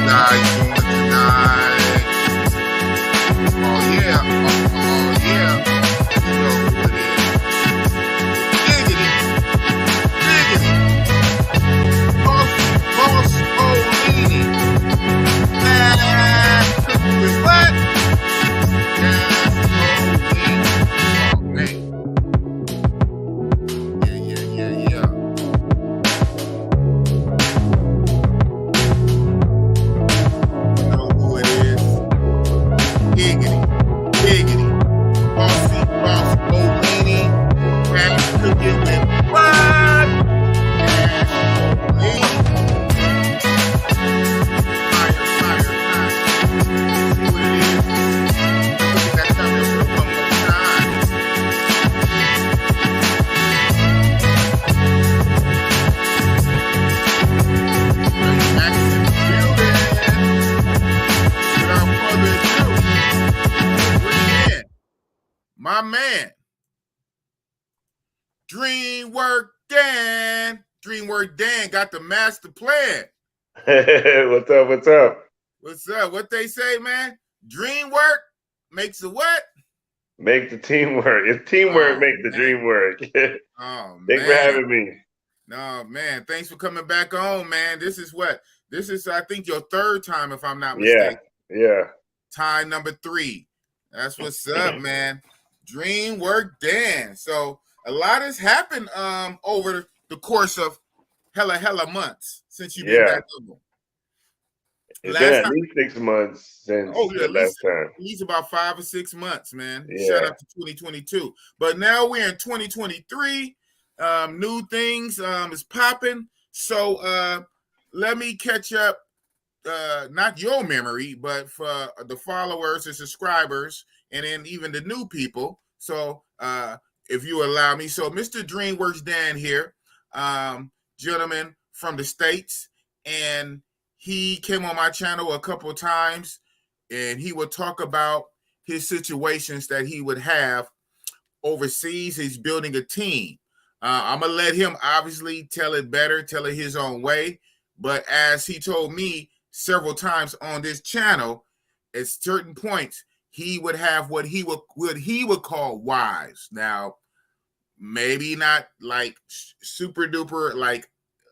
guys doing tonight? Oh yeah, oh yeah. You know who it is. Giggity, giggity. Boss O'Leary. With what? My man, Dreamworks Dan. Dreamworks Dan got the master plan. What's up? What's up? What's up? What they say, man? Dreamwork makes a what? Make the teamwork. It's teamwork make the dream work. Oh, Thanks for having me. No, man. Thanks for coming back on, man. This is what? This is, I think, your third time, if I'm not mistaken. Yeah. Time number 3. That's what's up, man. Dreamworks Dan. So a lot has happened over the course of hella months since you've been back over. It's been at least 6 months since the last time. At least about 5 or 6 months, man. Yeah. Shout out to 2022. But now we're in 2023. New things is popping. So let me catch up. Not your memory, but for the followers and subscribers, and then even the new people. So if you allow me. So Mr. Dreamworks Dan here, gentleman from the States, and he came on my channel a couple of times, and he would talk about his situations that he would have overseas. He's building a team. I'm going to let him obviously tell it better, tell it his own way. But as he told me several times on this channel, at certain points, he would have what he would call wives. Now, maybe not like super duper like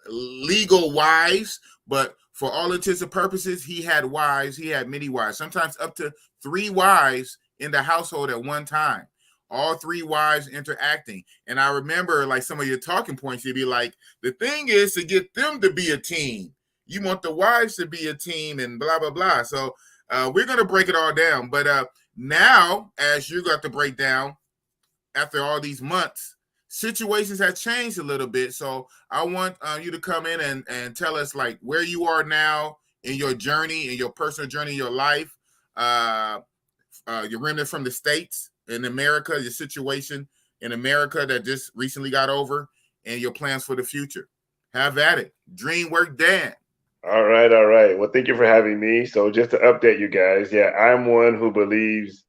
legal wives, but for all intents and purposes, he had wives. He had many wives, sometimes up to 3 wives in the household at one time. All 3 wives interacting. And I remember like some of your talking points, you'd be like, the thing is to get them to be a team. You want the wives to be a team and blah, blah, blah. So we're going to break it all down. But now, as you got to break down after all these months, situations have changed a little bit. So I want you to come in and tell us like where you are now in your journey, in your personal journey, in your life. You're remnant from the States in America, your situation in America that just recently got over, and your plans for the future. Have at it. Dreamworks Dan. All right. Well, thank you for having me. So just to update you guys, I'm one who believes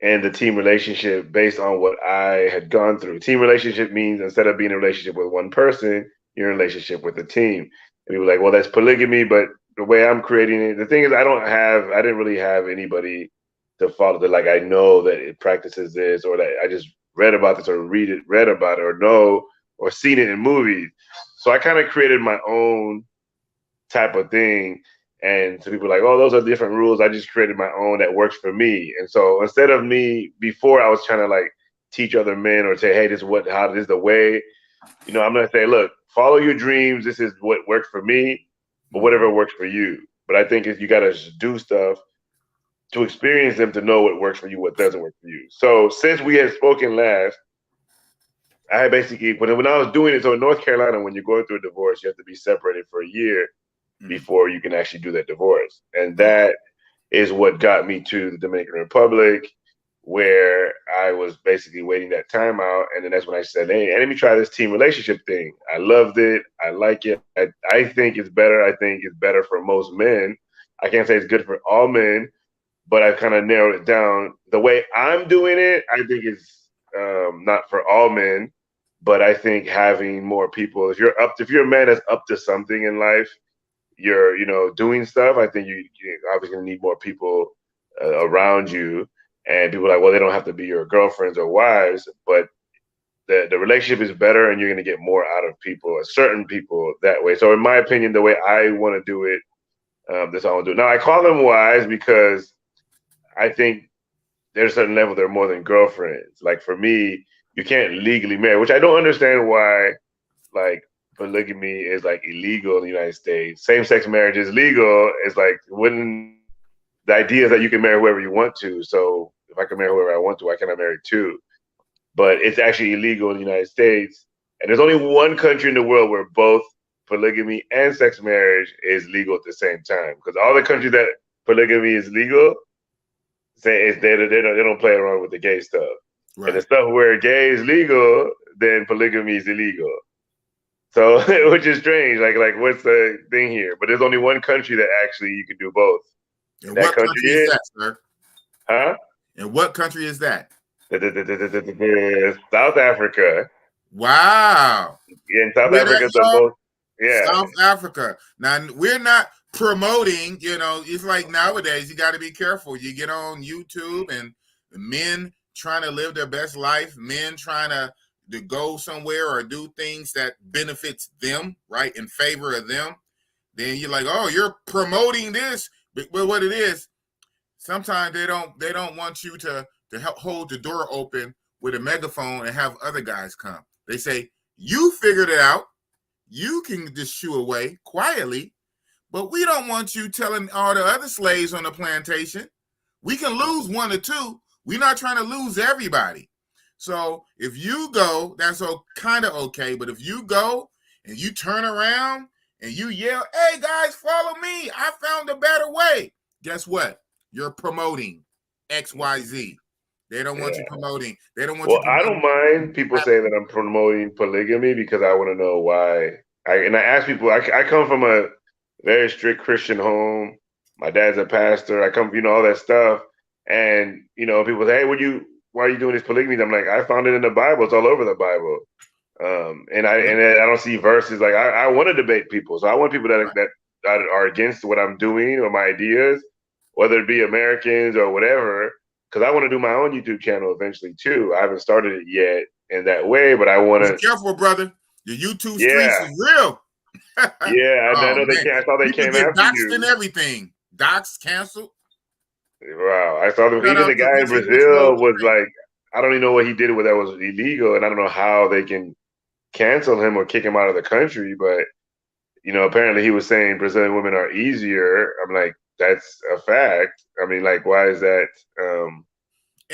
in the team relationship based on what I had gone through. Team relationship means instead of being in a relationship with one person, you're in a relationship with a team. And people are like, well, that's polygamy, but the way I'm creating it, the thing is I didn't really have anybody to follow that, like I know that it practices this, or that I just read about this or read about it or know or seen it in movies. So I kind of created my own type of thing. And so people are like, oh, those are different rules. I just created my own that works for me. And so instead of me, before I was trying to like teach other men or say, hey, this is the way, I'm going to say, look, follow your dreams. This is what works for me, but whatever works for you. But I think you got to do stuff to experience them to know what works for you, what doesn't work for you. So since we had spoken last, I had basically, when I was doing it, so in North Carolina, when you're going through a divorce, you have to be separated for a year before you can actually do that divorce. And that is what got me to the Dominican Republic, where I was basically waiting that time out. And then that's when I said, hey, let me try this team relationship thing. I loved it. I like it. I think it's better. I think it's better for most men. I can't say it's good for all men, but I've kind of narrowed it down. The way I'm doing it, I think it's not for all men, but I think having more people, if you're a man that's up to something in life, you're, doing stuff, I think you're obviously gonna need more people around you, and people are like, well, they don't have to be your girlfriends or wives, but the relationship is better, and you're gonna get more out of people, certain people that way. So in my opinion, the way I want to do it, that's how I want to do it. Now I call them wives because I think there's a certain level they're more than girlfriends. Like for me, you can't legally marry, which I don't understand why like polygamy is like illegal in the United States. Same sex marriage is legal. It's like wouldn't the idea is that you can marry whoever you want to. So if I can marry whoever I want to, why can't I marry two? But it's actually illegal in the United States. And there's only one country in the world where both polygamy and sex marriage is legal at the same time. Because all the countries that polygamy is legal, say they don't play around with the gay stuff. Right. And the stuff where gay is legal, then polygamy is illegal. So, which is strange. Like what's the thing here? But there's only one country that actually you can do both. And what country is that, sir? Huh? And what country is that? South Africa. Wow. Yeah, in South Africa, the most. Yeah. South Africa. Now, we're not promoting, it's like nowadays, you got to be careful. You get on YouTube and men trying to live their best life, men trying to go somewhere or do things that benefits them, right, in favor of them. Then you're like, oh, you're promoting this. But what it is, sometimes they don't want you to help hold the door open with a megaphone and have other guys come. They say, you figured it out. You can just shoo away quietly, but we don't want you telling all the other slaves on the plantation. We can lose one or two. We're not trying to lose everybody. So if you go, that's kind of okay. But if you go and you turn around and you yell, hey, guys, follow me. I found a better way. Guess what? You're promoting XYZ. They don't want you promoting. They don't want you promoting. I don't mind people saying that I'm promoting polygamy because I want to know why. I ask people, I come from a very strict Christian home. My dad's a pastor. I come, all that stuff. And, people say, hey, why are you doing this polygamy? I'm like, I found it in the Bible. It's all over the Bible. And I don't see verses. Like I want to debate people. So I want people that are against what I'm doing or my ideas, whether it be Americans or whatever, because I want to do my own YouTube channel eventually too. I haven't started it yet in that way, but I want to. Be careful, brother. The YouTube streets is real. Yeah, I know they can't. I saw they came after doxed and everything. Doxed, canceled. Wow, I saw them. Even the guy in Brazil was like, I don't even know what he did with that was illegal, and I don't know how they can cancel him or kick him out of the country. But apparently he was saying Brazilian women are easier. I'm like, that's a fact. I mean, like, why is that?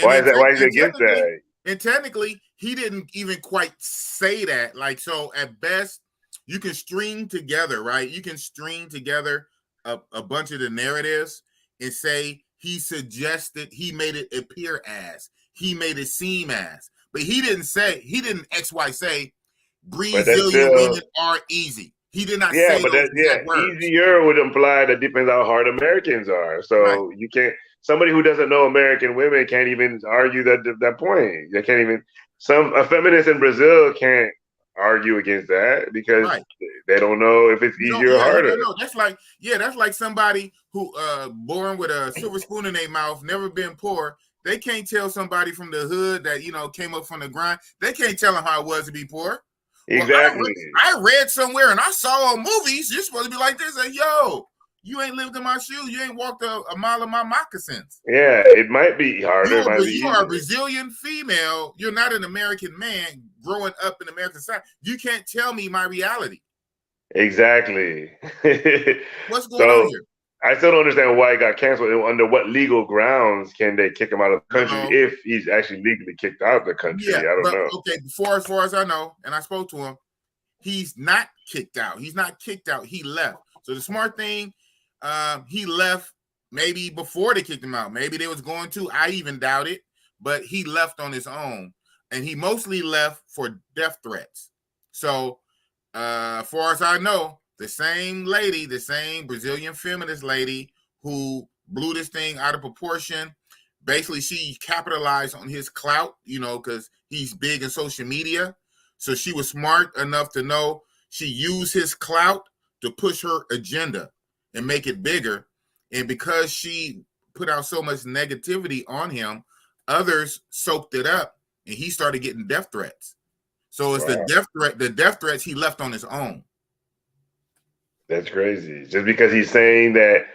Why is he against that? And technically, he didn't even quite say that. Like, so at best, you can string together, right? You can string together a bunch of the narratives and say he suggested, he made it appear as, he made it seem as. But he didn't XY say Brazilian women are easy. He did not say those words. Easier would imply that depends how hard Americans are. So you can't. Somebody who doesn't know American women can't even argue that point. They can't even. A feminist in Brazil can't argue against that because they don't know if it's easier or harder. No, that's like somebody who born with a silver spoon in their mouth, never been poor. They can't tell somebody from the hood that came up from the grind. They can't tell them how it was to be poor. Exactly. Well, I read somewhere and I saw on movies, you're supposed to be like this. Like, yo, you ain't lived in my shoes. You ain't walked a mile in my moccasins. Yeah, it might be harder. You are a Brazilian female. You're not an American man growing up in American society. You can't tell me my reality. Exactly. What's going on here? I still don't understand why he got canceled. Under what legal grounds can they kick him out of the country if he's actually legally kicked out of the country? Yeah, I don't know. Okay, as far as I know, and I spoke to him, he's not kicked out. He's not kicked out. He left. So the smart thing, he left maybe before they kicked him out. Maybe they was going to. I even doubt it. But he left on his own. And he mostly left for death threats. So as far as I know, the same Brazilian feminist lady who blew this thing out of proportion, basically she capitalized on his clout, because he's big in social media. So she was smart enough to know she used his clout to push her agenda and make it bigger. And because she put out so much negativity on him, others soaked it up, and he started getting death threats. So it's the death threats he left on his own. That's crazy. Just because he's saying that,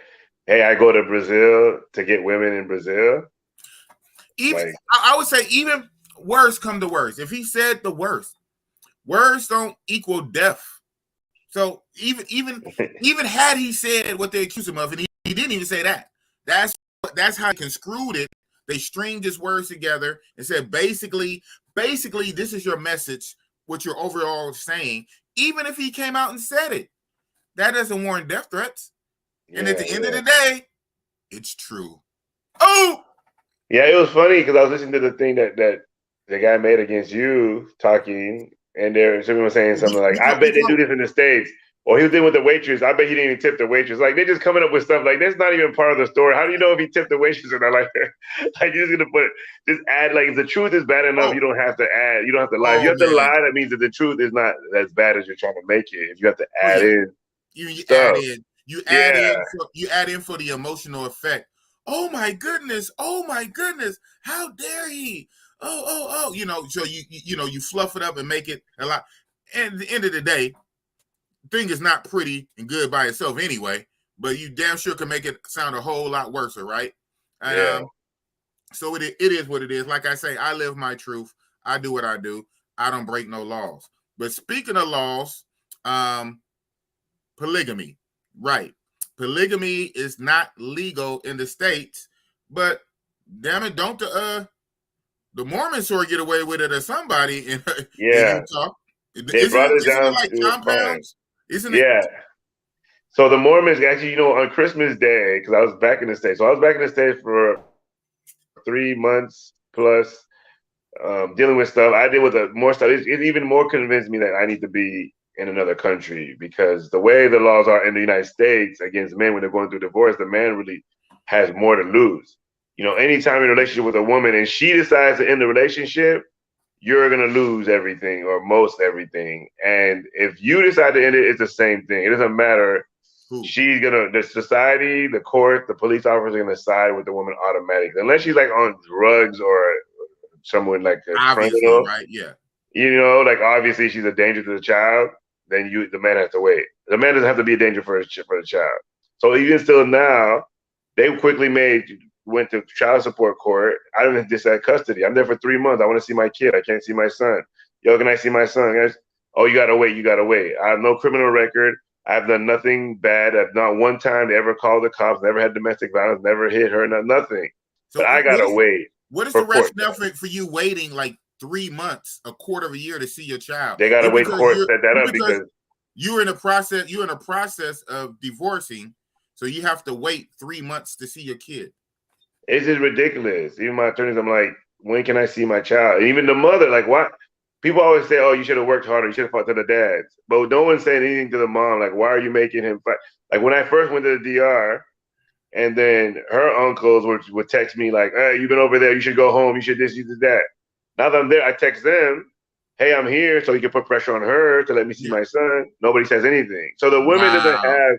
hey, I go to Brazil to get women in Brazil. Even like, I would say even worse come to worse. If he said the worst, words don't equal death. So even had he said what they accused him of, and he didn't even say that. That's how he construed it. They stringed his words together and said, basically, this is your message, what you're overall saying. Even if he came out and said it, that doesn't warrant death threats. And at the end of the day, it's true. Oh! Yeah, it was funny because I was listening to the thing that the guy made against you talking, and someone was saying something like, I bet they do this in the States. Or he was in with the waitress. I bet he didn't even tip the waitress. Like, they're just coming up with stuff like that's not even part of the story. How do you know if he tipped the waitress or not? Like, you're just gonna just add. Like, if the truth is bad enough, you don't have to add. You don't have to lie. If you have to lie, that means that the truth is not as bad as you're trying to make it. If you have to add in, you add in for the emotional effect. Oh my goodness! Oh my goodness! How dare he? Oh! So you fluff it up and make it a lot. And at the end of the day, thing is not pretty and good by itself anyway, but you damn sure can make it sound a whole lot worse, right? So it is what it is. Like I say, I live my truth. I do what I do. I don't break no laws. But speaking of laws, polygamy, right? Polygamy is not legal in the States, but damn it, don't the Mormons sort of get away with it or somebody in Utah? They brought it down like compounds? Isn't it? Yeah. So the Mormons actually, on Christmas Day, because I was back in the States. So I was back in the States for 3 months plus, dealing with stuff. I did with more stuff. It even more convinced me that I need to be in another country, because the way the laws are in the United States against men when they're going through divorce, the man really has more to lose. Anytime in a relationship with a woman and she decides to end the relationship, you're going to lose everything or most everything. And if you decide to end it, it's the same thing. It doesn't matter. She's going to, the society, the court, the police officers are going to side with the woman automatically. Unless she's like on drugs or someone like a criminal. Right? Yeah. Like obviously she's a danger to the child, then the man has to wait. The man doesn't have to be a danger for the child. So even still now, they quickly went to child support court. I don't just had custody. I'm there for 3 months. I want to see my kid. I can't see my son. Yo, can I see my son, guys? Oh, you gotta wait. I have no criminal record. I've done nothing bad. I've not one time ever called the cops. Never had domestic violence. Never hit her. Nothing. So but I gotta wait. What is the rationale for you waiting like 3 months, a quarter of a year to see your child? They gotta wait. Court set that up because you're in a process of divorcing, so you have to wait 3 months to see your kid. It's just ridiculous. Even my attorneys, I'm like, when can I see my child? And even the mother, like, what? People always say, oh, you should have worked harder. You should have fought to the dads. But no one's saying anything to the mom. Like, why are you making him fight? Like, when I first went to the DR, and then her uncles would text me like, hey, you've been over there. You should go home. You should this, you did that. Now that I'm there, I text them, hey, I'm here. So you can put pressure on her to let me see my son. Nobody says anything. So the woman doesn't have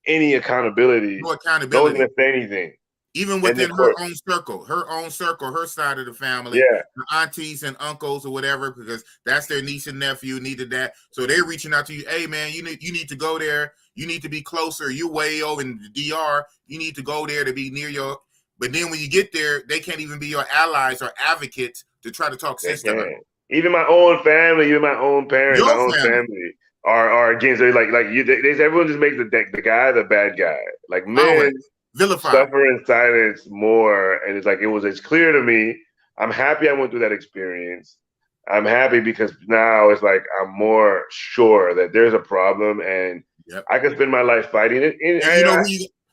any accountability. No accountability. No one's going to say anything. Even within her own circle, her side of the family, her aunties and uncles or whatever, because that's their niece and nephew needed that. So they're reaching out to you. Hey, man, you need to go there. You need to be closer. You way over in the DR. You need to go there to be near your. But then when you get there, they can't even be your allies or advocates to try to talk sense to her. Even my own family, even my own parents, my own family are against it. Like everyone just makes the guy the bad guy. Like men. Suffer in silence more, and it's clear to me. I'm happy I went through that experience. I'm happy because now it's like I'm more sure that there's a problem, and I can spend my life fighting it.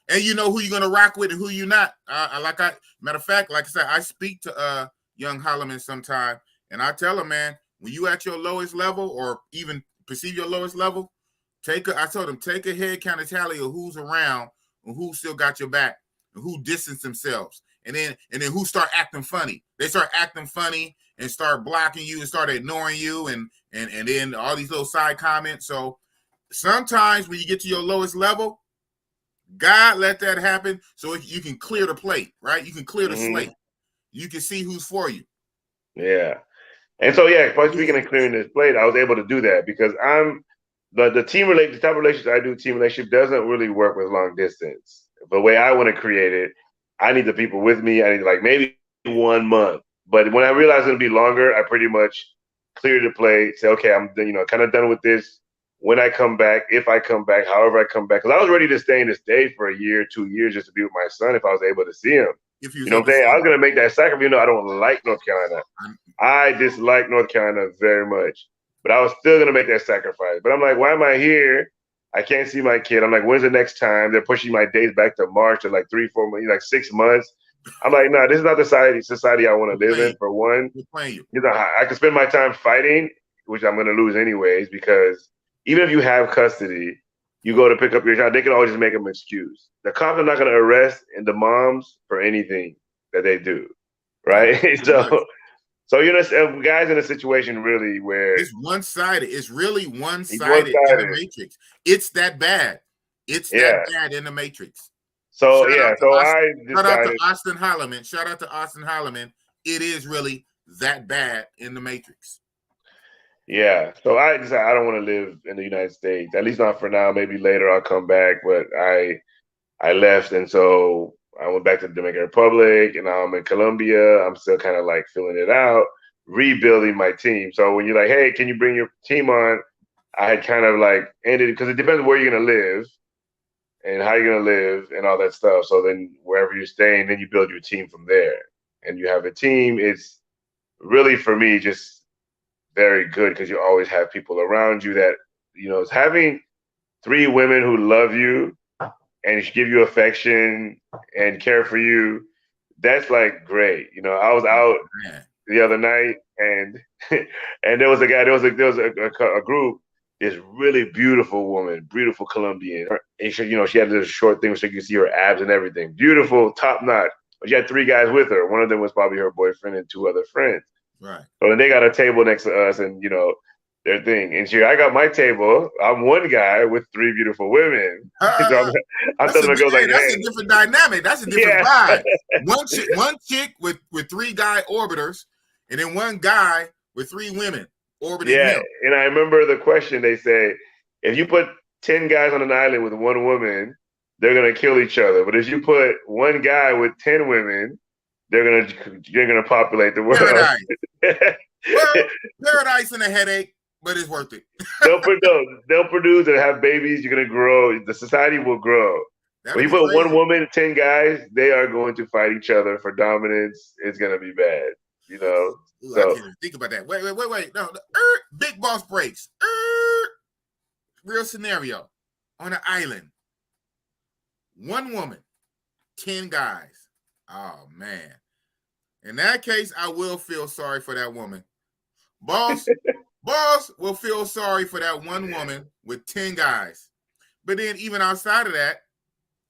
And you know who you're gonna rock with and who you're not. Matter of fact, like I said, I speak to young Holloman sometime, and I tell him, man, when you at your lowest level or even perceive your lowest level, I told him take a head count tally of who's around. And who still got your back, and who distance themselves, and then who start acting funny. They start acting funny and start blocking you and start ignoring you, and then all these little side comments. So sometimes when you get to your lowest level, God let that happen so you can clear the plate, right? You can clear the slate. You can see who's for you. Yeah. And so, speaking of clearing this plate, I was able to do that because I'm the type of relationship I do, team relationship doesn't really work with long distance. The way I want to create it, I need the people with me. I need like maybe 1 month. But when I realize it'll be longer, I pretty much clear the plate, say, okay, I'm kind of done with this. When I come back, if I come back, however I come back, because I was ready to stay in the state for a year, 2 years just to be with my son if I was able to see him. You know what I'm saying? I was going to make that sacrifice. I don't like North Carolina. I dislike North Carolina very much, but I was still going to make that sacrifice. But I'm like, why am I here? I can't see my kid. I'm like, when's the next time? They're pushing my dates back to March to like 3, 4 months, like 6 months. I'm like, no, this is not the society I want to live in, for one. I can spend my time fighting, which I'm going to lose anyways, because even if you have custody, you go to pick up your child, they can always just make an excuse. The cops are not going to arrest the moms for anything that they do, right? So guys in a situation really where it's one-sided. It's really one-sided in the Matrix. It's that bad. It's that bad in the Matrix. So shout out to Austin Holloman. Shout out to Austin Holloman. It is really that bad in the Matrix. Yeah. So I decided I don't want to live in the United States. At least not for now. Maybe later I'll come back. But I left, and so I went back to the Dominican Republic, and now I'm in Colombia. I'm still kind of like filling it out, rebuilding my team. So when you're like, hey, can you bring your team on? I had kind of like ended, because it depends where you're going to live and how you're going to live and all that stuff. So then wherever you're staying, then you build your team from there. And you have a team. It's really, for me, just very good because you always have people around you that, is having 3 women who love you and give you affection and care for you. That's like great. I was out the other night, and and there was a guy. There was a group. This really beautiful woman, beautiful Colombian. And she had this short thing so you could see her abs and everything. Beautiful, top notch. But she had 3 guys with her. One of them was probably her boyfriend and 2 other friends. Right. So then they got a table next to us, and their thing. And I got my table. I'm one guy with 3 beautiful women. So I'm telling the girls like, that's a different dynamic. That's a different vibe. One chick with 3 guy orbiters, and then one guy with 3 women orbiting him. And I remember the question they say, if you put 10 guys on an island with 1 woman, they're gonna kill each other. But if you put 1 guy with 10 women, you're gonna populate the world. Paradise. Well, paradise and a headache, but it's worth it. They'll produce and have babies. You're gonna grow. The society will grow. When you put 1 woman, 10 guys, they are going to fight each other for dominance. It's gonna be bad. Ooh, I can't even think about that. Wait. No, big boss breaks. Real scenario on an island. 1 woman, 10 guys. Oh man. In that case, I will feel sorry for that woman. Boss will feel sorry for that 1 woman with 10 guys. But then even outside of that,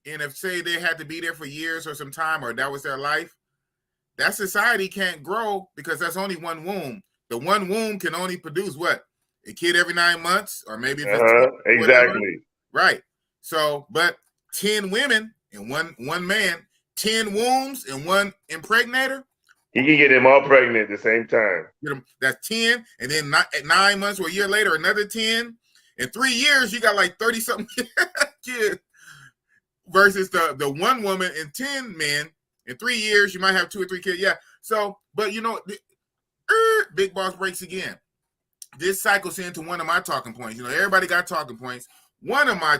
and if say they had to be there for years or some time, or that was their life, that society can't grow because that's only 1 womb. The 1 womb can only produce what? A kid every 9 months, or maybe if it's exactly. Right. So, but 10 women and one man, 10 wombs and 1 impregnator. He can get them all pregnant at the same time. That's 10, and then 9 months or a year later, another 10. In 3 years, you got like 30-something kids. Versus the 1 woman and 10 men. In 3 years, you might have 2 or 3 kids. Yeah. So, but big boss breaks again. This cycles into one of my talking points. Everybody got talking points. One of my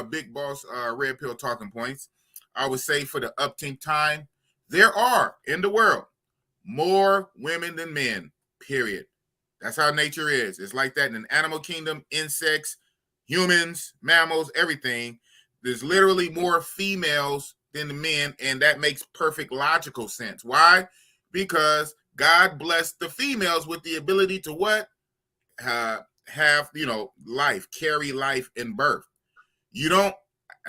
big boss red pill talking points, I would say for the uptake time, there are in the world more women than men, period. That's how nature is. It's like that in the animal kingdom, insects, humans, mammals, everything. There's literally more females than the men, and that makes perfect logical sense. Why? Because God blessed the females with the ability to what? Have, life, carry life in birth. I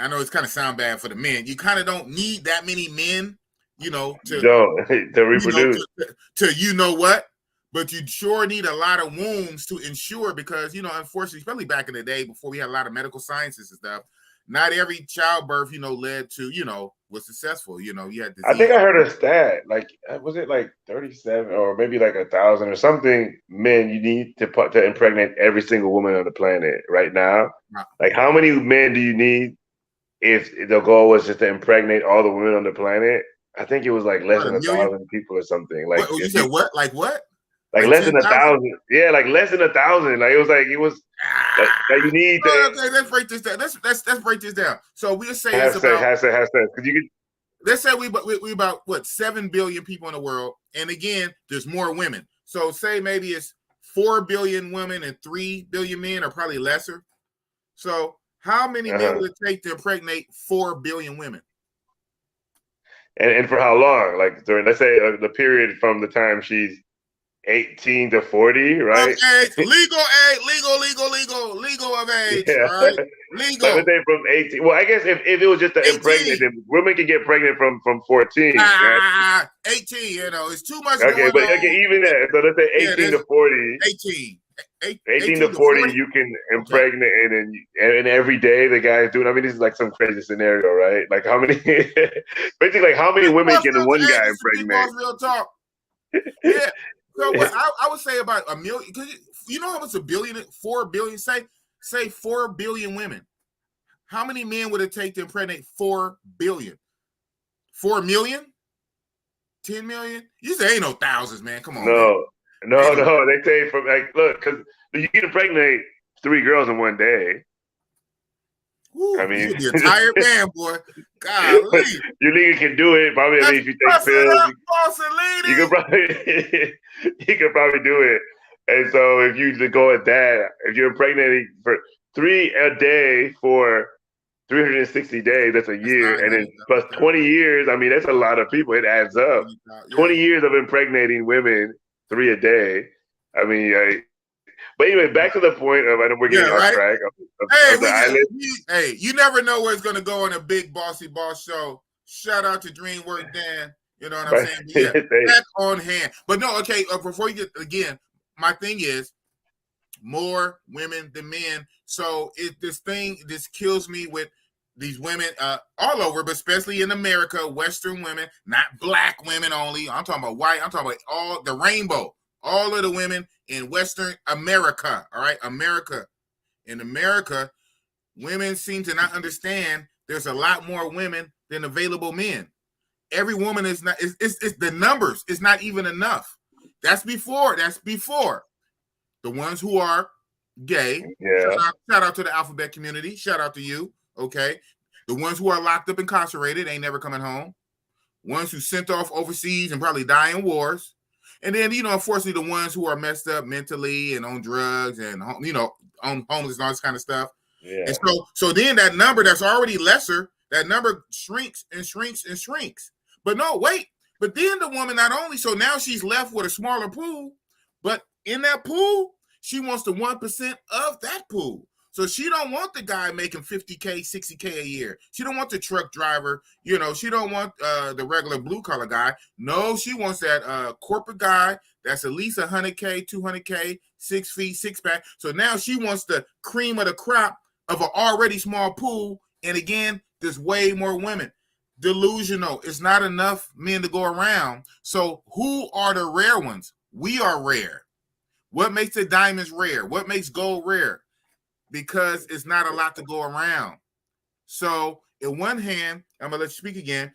know it's kind of sound bad for the men. You kind of don't need that many men, to reproduce. To what? but you sure need a lot of wombs to ensure, because, you know, unfortunately, especially back in the day before we had a lot of medical sciences and stuff, not every childbirth, you know, led to, you know, was successful. You know, you had I think disease. I heard a stat, like was it like 37 or maybe like 1,000 or something men you need to impregnate every single woman on the planet right now? Like how many men do you need if the goal was just to impregnate all the women on the planet? I think it was like less than 1,000 people or something. Like what, you said what? Like what? Like less than 1,000. Yeah, like less than 1,000. Like it was like you need to. Okay, let's break this down. Let's break this down. So we'll say it's about about. because you could. Let's say we about what 7 billion people in the world, and again, there's more women. So say maybe it's 4 billion women and 3 billion men, or probably lesser. So how many men would it take to impregnate 4 billion women? And for how long? Like during, let's say, the period from the time she's 18 to 40, right? Age, legal of age, yeah. right? Legal. So let's say from 18. Well, I guess if it was just to impregnate them, women can get pregnant from 14. Right? 18, you know, it's too much. Okay, but even that. So let's say 18 to 40. 18 to 40, you can impregnate, and every day the guy's doing. I mean, this is like some crazy scenario, right? Like how many, basically, like how many women can one guy impregnate? Real talk. Yeah. So what I would say about 1 million, because you know how much 4 billion, say 4 billion women. How many men would it take to impregnate 4 billion? 4 million? 10 million? You say ain't no thousands, man. Come on. No. They say from like, look, because you can impregnate 3 girls in one day. Ooh, I mean, you'd be a tired man, boy. Golly. Your league can do it. Probably, I mean, if you take pills, you could probably do it. And so, if you go at that, if you're impregnating for 3 a day for 360 days, that's a year, and then plus 20 years. I mean, that's a lot of people. It adds up. 20 years of impregnating women, 3 a day. I mean, but anyway, back to the point of, I know we're getting off track. Of the island. Hey, you never know where it's going to go in a big bossy boss show. Shout out to Dreamworks, Dan. You know what I'm saying? Yeah, back on hand. But no, okay, before you get, again, my thing is more women than men. So this kills me with these women all over, but especially in America, Western women, not black women only. I'm talking about white. I'm talking about all the rainbow. All of the women in Western America, all right? America. In America, women seem to not understand there's a lot more women than available men. Every woman is not, it's the numbers is not even enough. That's before. The ones who are gay. Yeah. Shout out to the alphabet community. Shout out to you, okay? The ones who are locked up, incarcerated, ain't never coming home. Ones who sent off overseas and probably die in wars. And then, you know, unfortunately, the ones who are messed up mentally and on drugs and, you know, on homeless and all this kind of stuff. Yeah. And so then that number that's already lesser, that number shrinks and shrinks and shrinks. But no, wait. But then the woman not only, so now she's left with a smaller pool, but in that pool, she wants the 1% of that pool. So she don't want the guy making 50K, 60K a year. She don't want the truck driver. You know, she don't want the regular blue collar guy. No, she wants that corporate guy that's at least 100K, 200K, 6 feet, 6-pack. So now she wants the cream of the crop of an already small pool. And again, there's way more women. Delusional. It's not enough men to go around. So who are the rare ones? We are rare. What makes the diamonds rare? What makes gold rare? Because it's not a lot to go around. So, in one hand, I'm going to let you speak again.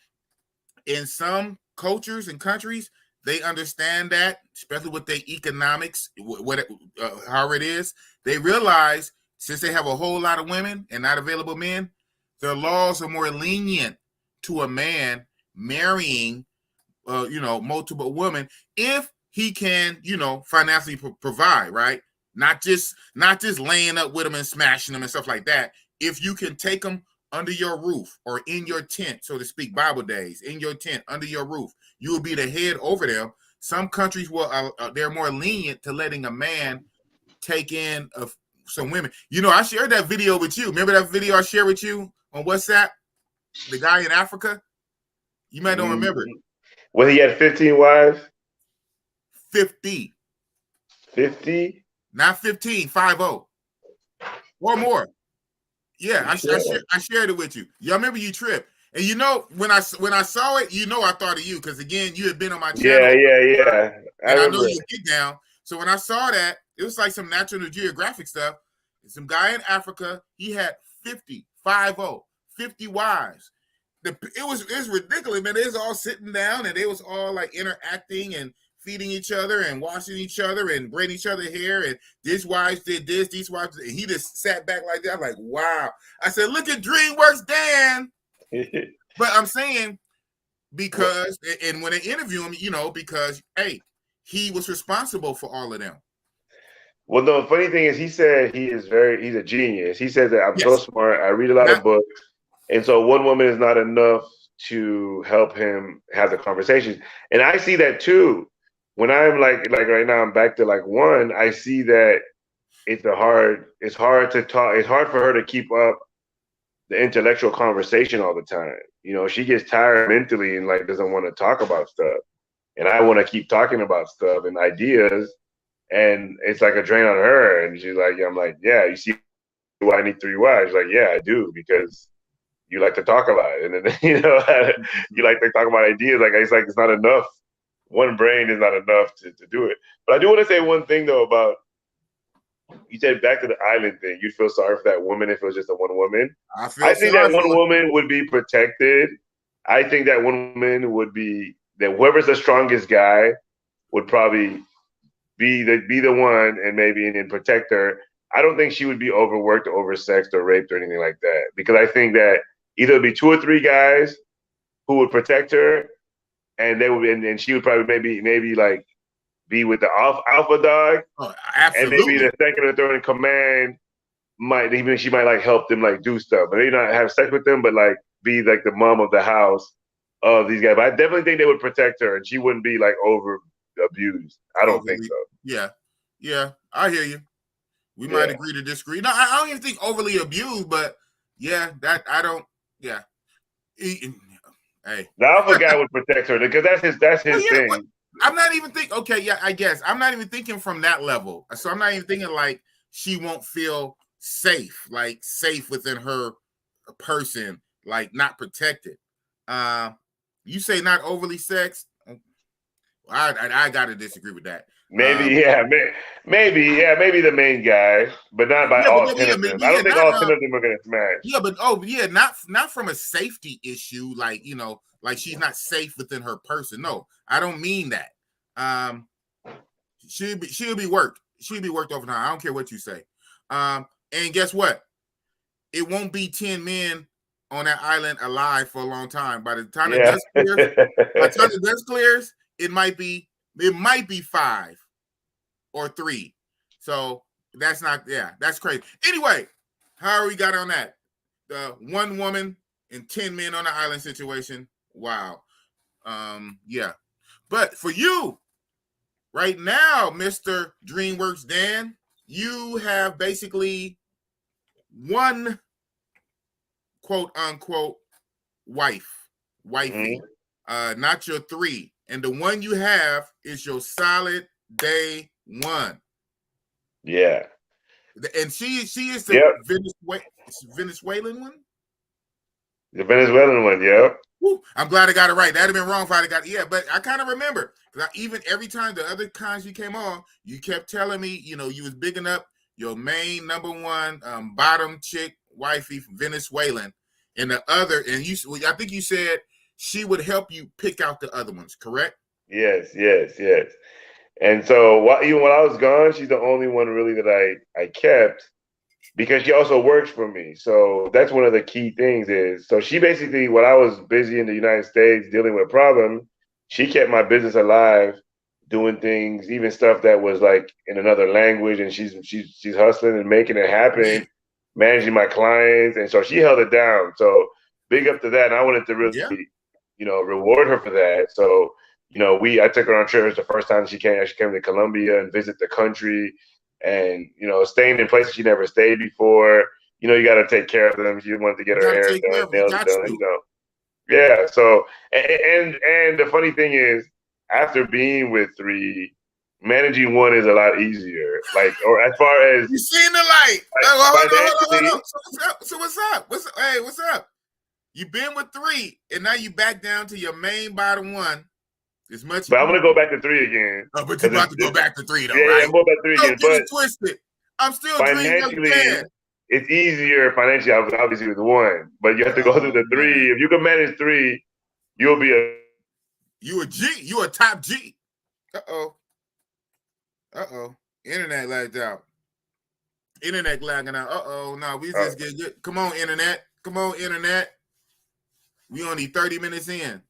In some cultures and countries, they understand that, especially with their economics, however it is. They realize since they have a whole lot of women and not available men, their laws are more lenient to a man marrying, multiple women if he can, financially provide, right? Not just laying up with them and smashing them and stuff like that. If you can take them under your roof or in your tent, so to speak, Bible days, in your tent, under your roof, you will be the head over them. Some countries they're more lenient to letting a man take in some women. I shared that video with you. Remember that video I shared with you on WhatsApp? The guy in Africa? You might not remember. Well, he had 15 wives? 50. 50? Not 15, 50 or more. Yeah, I shared it with you. Yeah, I remember you tripped. And you know, when I saw it, you know, I thought of you because again, you had been on my channel. Yeah. And I know you get down. So when I saw that, it was like some National Geographic stuff. Some guy in Africa, he had 50 wives. It was ridiculous, man. They was all sitting down and they was all like interacting and feeding each other and washing each other and braiding each other hair. And this wives did this, these wives, and he just sat back like that. I'm like, wow. I said, look at Dreamworks, Dan. But I'm saying because, and when they interview him, you know, because hey, he was responsible for all of them. Well, the funny thing is, he said he's a genius. He says that I'm so smart. I read a lot of books. And so one woman is not enough to help him have the conversation. And I see that too. When I'm like right now, I'm back to like one, I see that it's hard to talk. It's hard for her to keep up the intellectual conversation all the time. You know, she gets tired mentally and like doesn't want to talk about stuff. And I want to keep talking about stuff and ideas. And it's like a drain on her. And she's like, I'm like, yeah, you see why I need 3 wives? She's like, yeah, I do, because you like to talk a lot. And then, you know, you like to talk about ideas. Like, it's not enough. One brain is not enough to do it. But I do want to say one thing, though, about, you said back to the island thing, you'd feel sorry for that woman if it was just a one woman. I think that one woman would be protected. I think that one woman would be, that whoever's the strongest guy would probably be the one and protect her. I don't think she would be overworked or oversexed or raped or anything like that, because I think that either it'd be 2 or 3 guys who would protect her, and they would, and she would probably maybe like be with the alpha dog. Oh, absolutely. And maybe the second or third in command she might like help them like do stuff, but maybe not have sex with them, but like be like the mom of the house of these guys. But I definitely think they would protect her, and she wouldn't be like over abused. I don't think so. Yeah, I hear you. We might agree to disagree. No, I don't even think overly abused, but yeah, that I don't. Yeah, hey, the alpha guy would protect her because that's his thing. I'm not even thinking. Okay, yeah, I guess I'm not even thinking from that level. So I'm not even thinking like she won't feel safe, like safe within her person, like not protected. You say not overly sexed. I gotta disagree with that. Maybe maybe the main guy, but not by all 10 of them. I don't think all 10 of them are gonna smash. Yeah, but not from a safety issue, like, you know, like she's not safe within her person. No, I don't mean that. She'll be worked. She'll be worked overtime. I don't care what you say. And guess what? It won't be 10 men on that island alive for a long time. By the time the dust clears, it might be 5 or 3. So that's crazy. Anyway, how we got on that? The 1 woman and 10 men on the island situation. Wow. Yeah. But for you, right now, Mr. Dreamworks Dan, you have basically 1 quote unquote wifey, not your 3. And the one you have is your solid day 1. Yeah. And she is the Venezuelan one? The Venezuelan one, yeah. I'm glad I got it right. That'd have been wrong if I'd have got it. Yeah, but I kind of remember. Even every time the other times you came on, you kept telling me, you know, you was bigging up your main number 1 bottom chick wifey Venezuelan. And the other, and I think you said she would help you pick out the other ones, correct? Yes. And so even while I was gone, she's the only one really that I kept, because she also works for me. So that's one of the key things is, so she basically, when I was busy in the United States dealing with problems, she kept my business alive, doing things, even stuff that was like in another language, and she's hustling and making it happen, managing my clients, and so she held it down. So big up to that. And I wanted to really, you know, reward her for that. So, you know, I took her on trips the first time she came to Colombia and visit the country, and, you know, staying in places she never stayed before. You know, you got to take care of them. She wanted to get her hair done, nails done, you know. Yeah. So, and the funny thing is, after being with 3, managing one is a lot easier. Like, or as far as you seen the light. like, Hold on. So what's up? What's up? You've been with 3, and now you back down to your main bottom one. As much. But I'm gonna go back to 3 again. Oh, but you about to go back to 3 though, yeah, right? Yeah, I'm going back to 3 again. Don't get it twisted. I'm still financially, it's easier financially, obviously, with 1, but you have to go through the 3. Man. If you can manage 3, you'll be you a G. You a top G. Uh-oh. Internet lagged out. Internet lagging out. Uh-oh. No, we just get good. Come on, internet. We only 30 minutes in.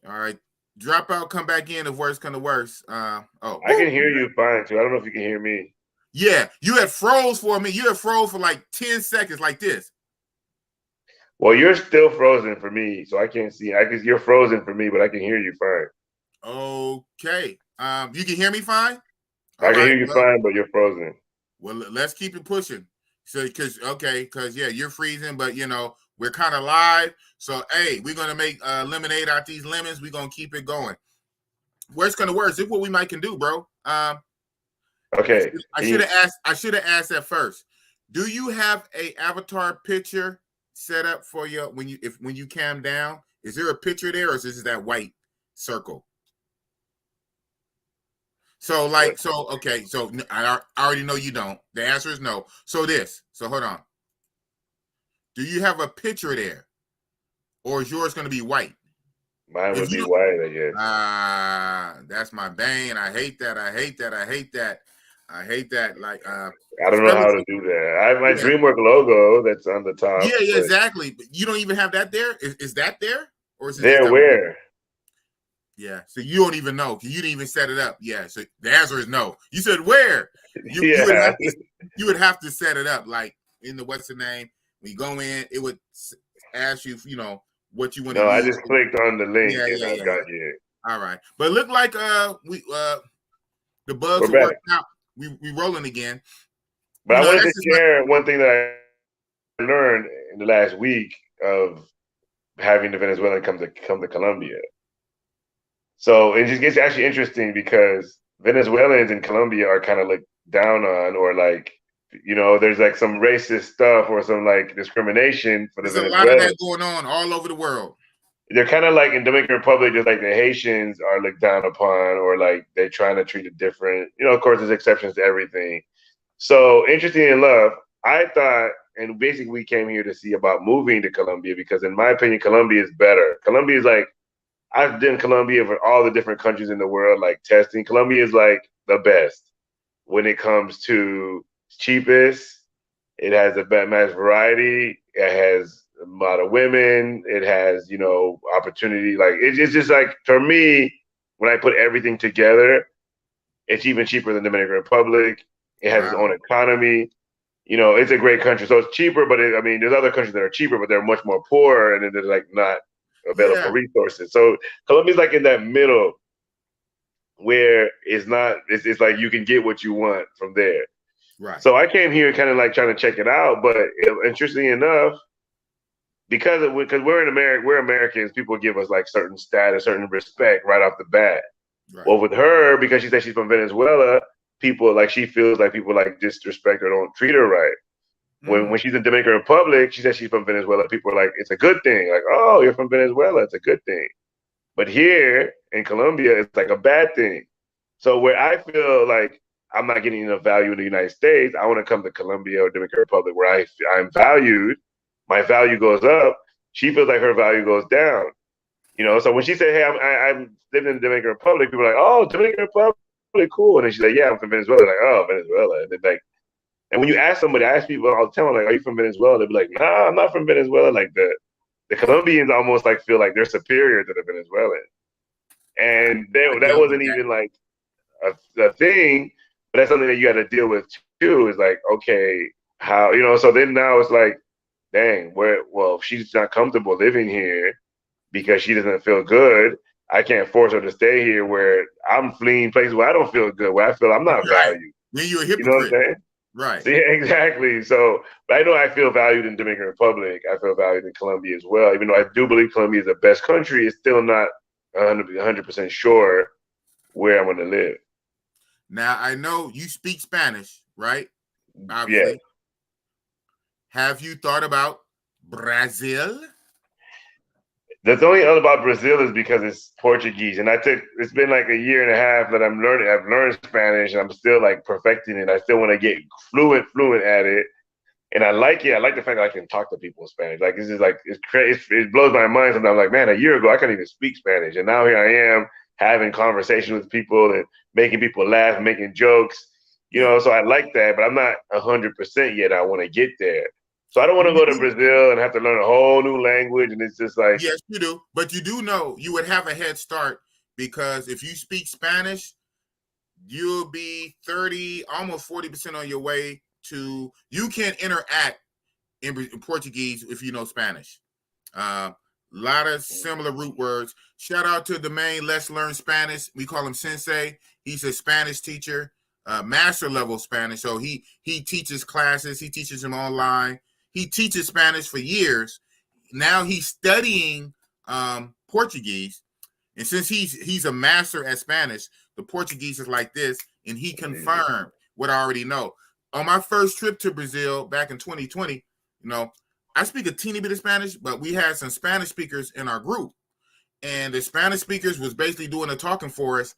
All right. Drop out, come back in if worse come to worse. I can hear you fine, too. I don't know if you can hear me. Yeah, you had froze for me. You had froze for like 10 seconds like this. Well, you're still frozen for me, so I can't see. You're frozen for me, but I can hear you fine. Okay. You can hear me fine? I can hear you fine, but you're frozen. Well, let's keep it pushing. So, because yeah, you're freezing, but we're kind of live. So, hey, we're gonna make lemonade out these lemons. We're gonna keep it going. Worst gonna worse. This is what we might can do, bro. Okay. I should have asked that first. Do you have a avatar picture set up for you when you cam down? Is there a picture there, or is this that white circle? So I already know you don't. The answer is no. So hold on. Do you have a picture there, or is yours going to be white? Mine would be white, I guess. That's my bane. I hate that. Like, I don't know how to do that. I have my Dreamworks logo that's on the top. Yeah, exactly. But you don't even have that there. Is that there, or is it there? Where? Yeah, so you don't even know. You didn't even set it up. Yeah, so the answer is no. You said where? You would have to set it up, like in the what's the name? When you go in, it would ask you, what you want to use. No, I just clicked on the link and I got you. All right, but it looked like the bugs are working out. We rolling again. But I wanted to share one thing that I learned in the last week of having the Venezuelan come to Colombia. So it just gets actually interesting because Venezuelans in Colombia are kind of like down on, or like, there's like some racist stuff or some like discrimination for the Venezuelans. There's a lot of that going on all over the world. They're kind of like in Dominican Republic, just like the Haitians are looked down upon, or like they're trying to treat it different. Of course, there's exceptions to everything. So interesting enough, I thought, and basically we came here to see about moving to Colombia because in my opinion, Colombia is better. Colombia is like, I've done Colombia for all the different countries in the world, like testing. Colombia is like the best when it comes to cheapest. It has a mass variety. It has a lot of women. It has, opportunity. Like it's just like, for me, when I put everything together, it's even cheaper than the Dominican Republic. It has its own economy. It's a great country. So it's cheaper, but there's other countries that are cheaper, but they're much more poor, and they're like not available resources. So Colombia's like in that middle where it's like you can get what you want from there. Right. So I came here kind of like trying to check it out, but interestingly enough, because we're Americans, people give us like certain status, certain respect right off the bat. Right. Well, with her, because she said she's from Venezuela, people like, she feels like people like disrespect her, don't treat her right. When she's in Dominican Republic, she says she's from Venezuela. People are like, it's a good thing. Like, oh, you're from Venezuela. It's a good thing. But here in Colombia, it's like a bad thing. So where I feel like I'm not getting enough value in the United States, I want to come to Colombia or Dominican Republic where I'm valued. My value goes up. She feels like her value goes down. So when she said, hey, I'm living in the Dominican Republic, people are like, oh, Dominican Republic, cool. And then she's like, yeah, I'm from Venezuela. Like, oh, Venezuela. And then like, and when you ask somebody, I ask people all the time, like, are you from Venezuela? They'll be like, nah, I'm not from Venezuela. Like the Colombians almost like feel like they're superior to the Venezuelans. And that wasn't even like a thing, but that's something that you got to deal with too. Is like, okay, how, so then now it's like, dang, if she's not comfortable living here because she doesn't feel good, I can't force her to stay here where I'm fleeing places where I don't feel good, where I feel I'm not valued. Then you're a hypocrite. You know what I'm saying? Right. So, yeah, exactly. So, but I know I feel valued in Dominican Republic. I feel valued in Colombia as well. Even though I do believe Colombia is the best country, it's still not 100% sure where I'm going to live. Now, I know you speak Spanish, right? Yeah. Obviously. Have you thought about Brazil? The only other about Brazil is because it's Portuguese, and it's been like a year and a half that I'm learning. I've learned Spanish, and I'm still like perfecting it. I still want to get fluent at it, and I like it. I like the fact that I can talk to people in Spanish. Like this is like it's crazy. It blows my mind sometimes. I'm like, man, a year ago I couldn't even speak Spanish, and now here I am having conversations with people and making people laugh, making jokes. So I like that, but I'm not 100% yet. I want to get there. So I don't want to go to Brazil and have to learn a whole new language, and it's just like, yes, you do, but you do know you would have a head start because if you speak Spanish, you'll be 30, almost 40% on your way to. You can interact in Portuguese if you know Spanish. A lot of similar root words. Shout out to the main Let's Learn Spanish. We call him Sensei. He's a Spanish teacher, master level Spanish. So he teaches classes. He teaches them online. He teaches Spanish for years. Now he's studying Portuguese, and since he's a master at Spanish, the Portuguese is like this, and he confirmed what I already know. On my first trip to Brazil back in 2020, I speak a teeny bit of Spanish, but we had some Spanish speakers in our group, and the Spanish speakers was basically doing the talking for us.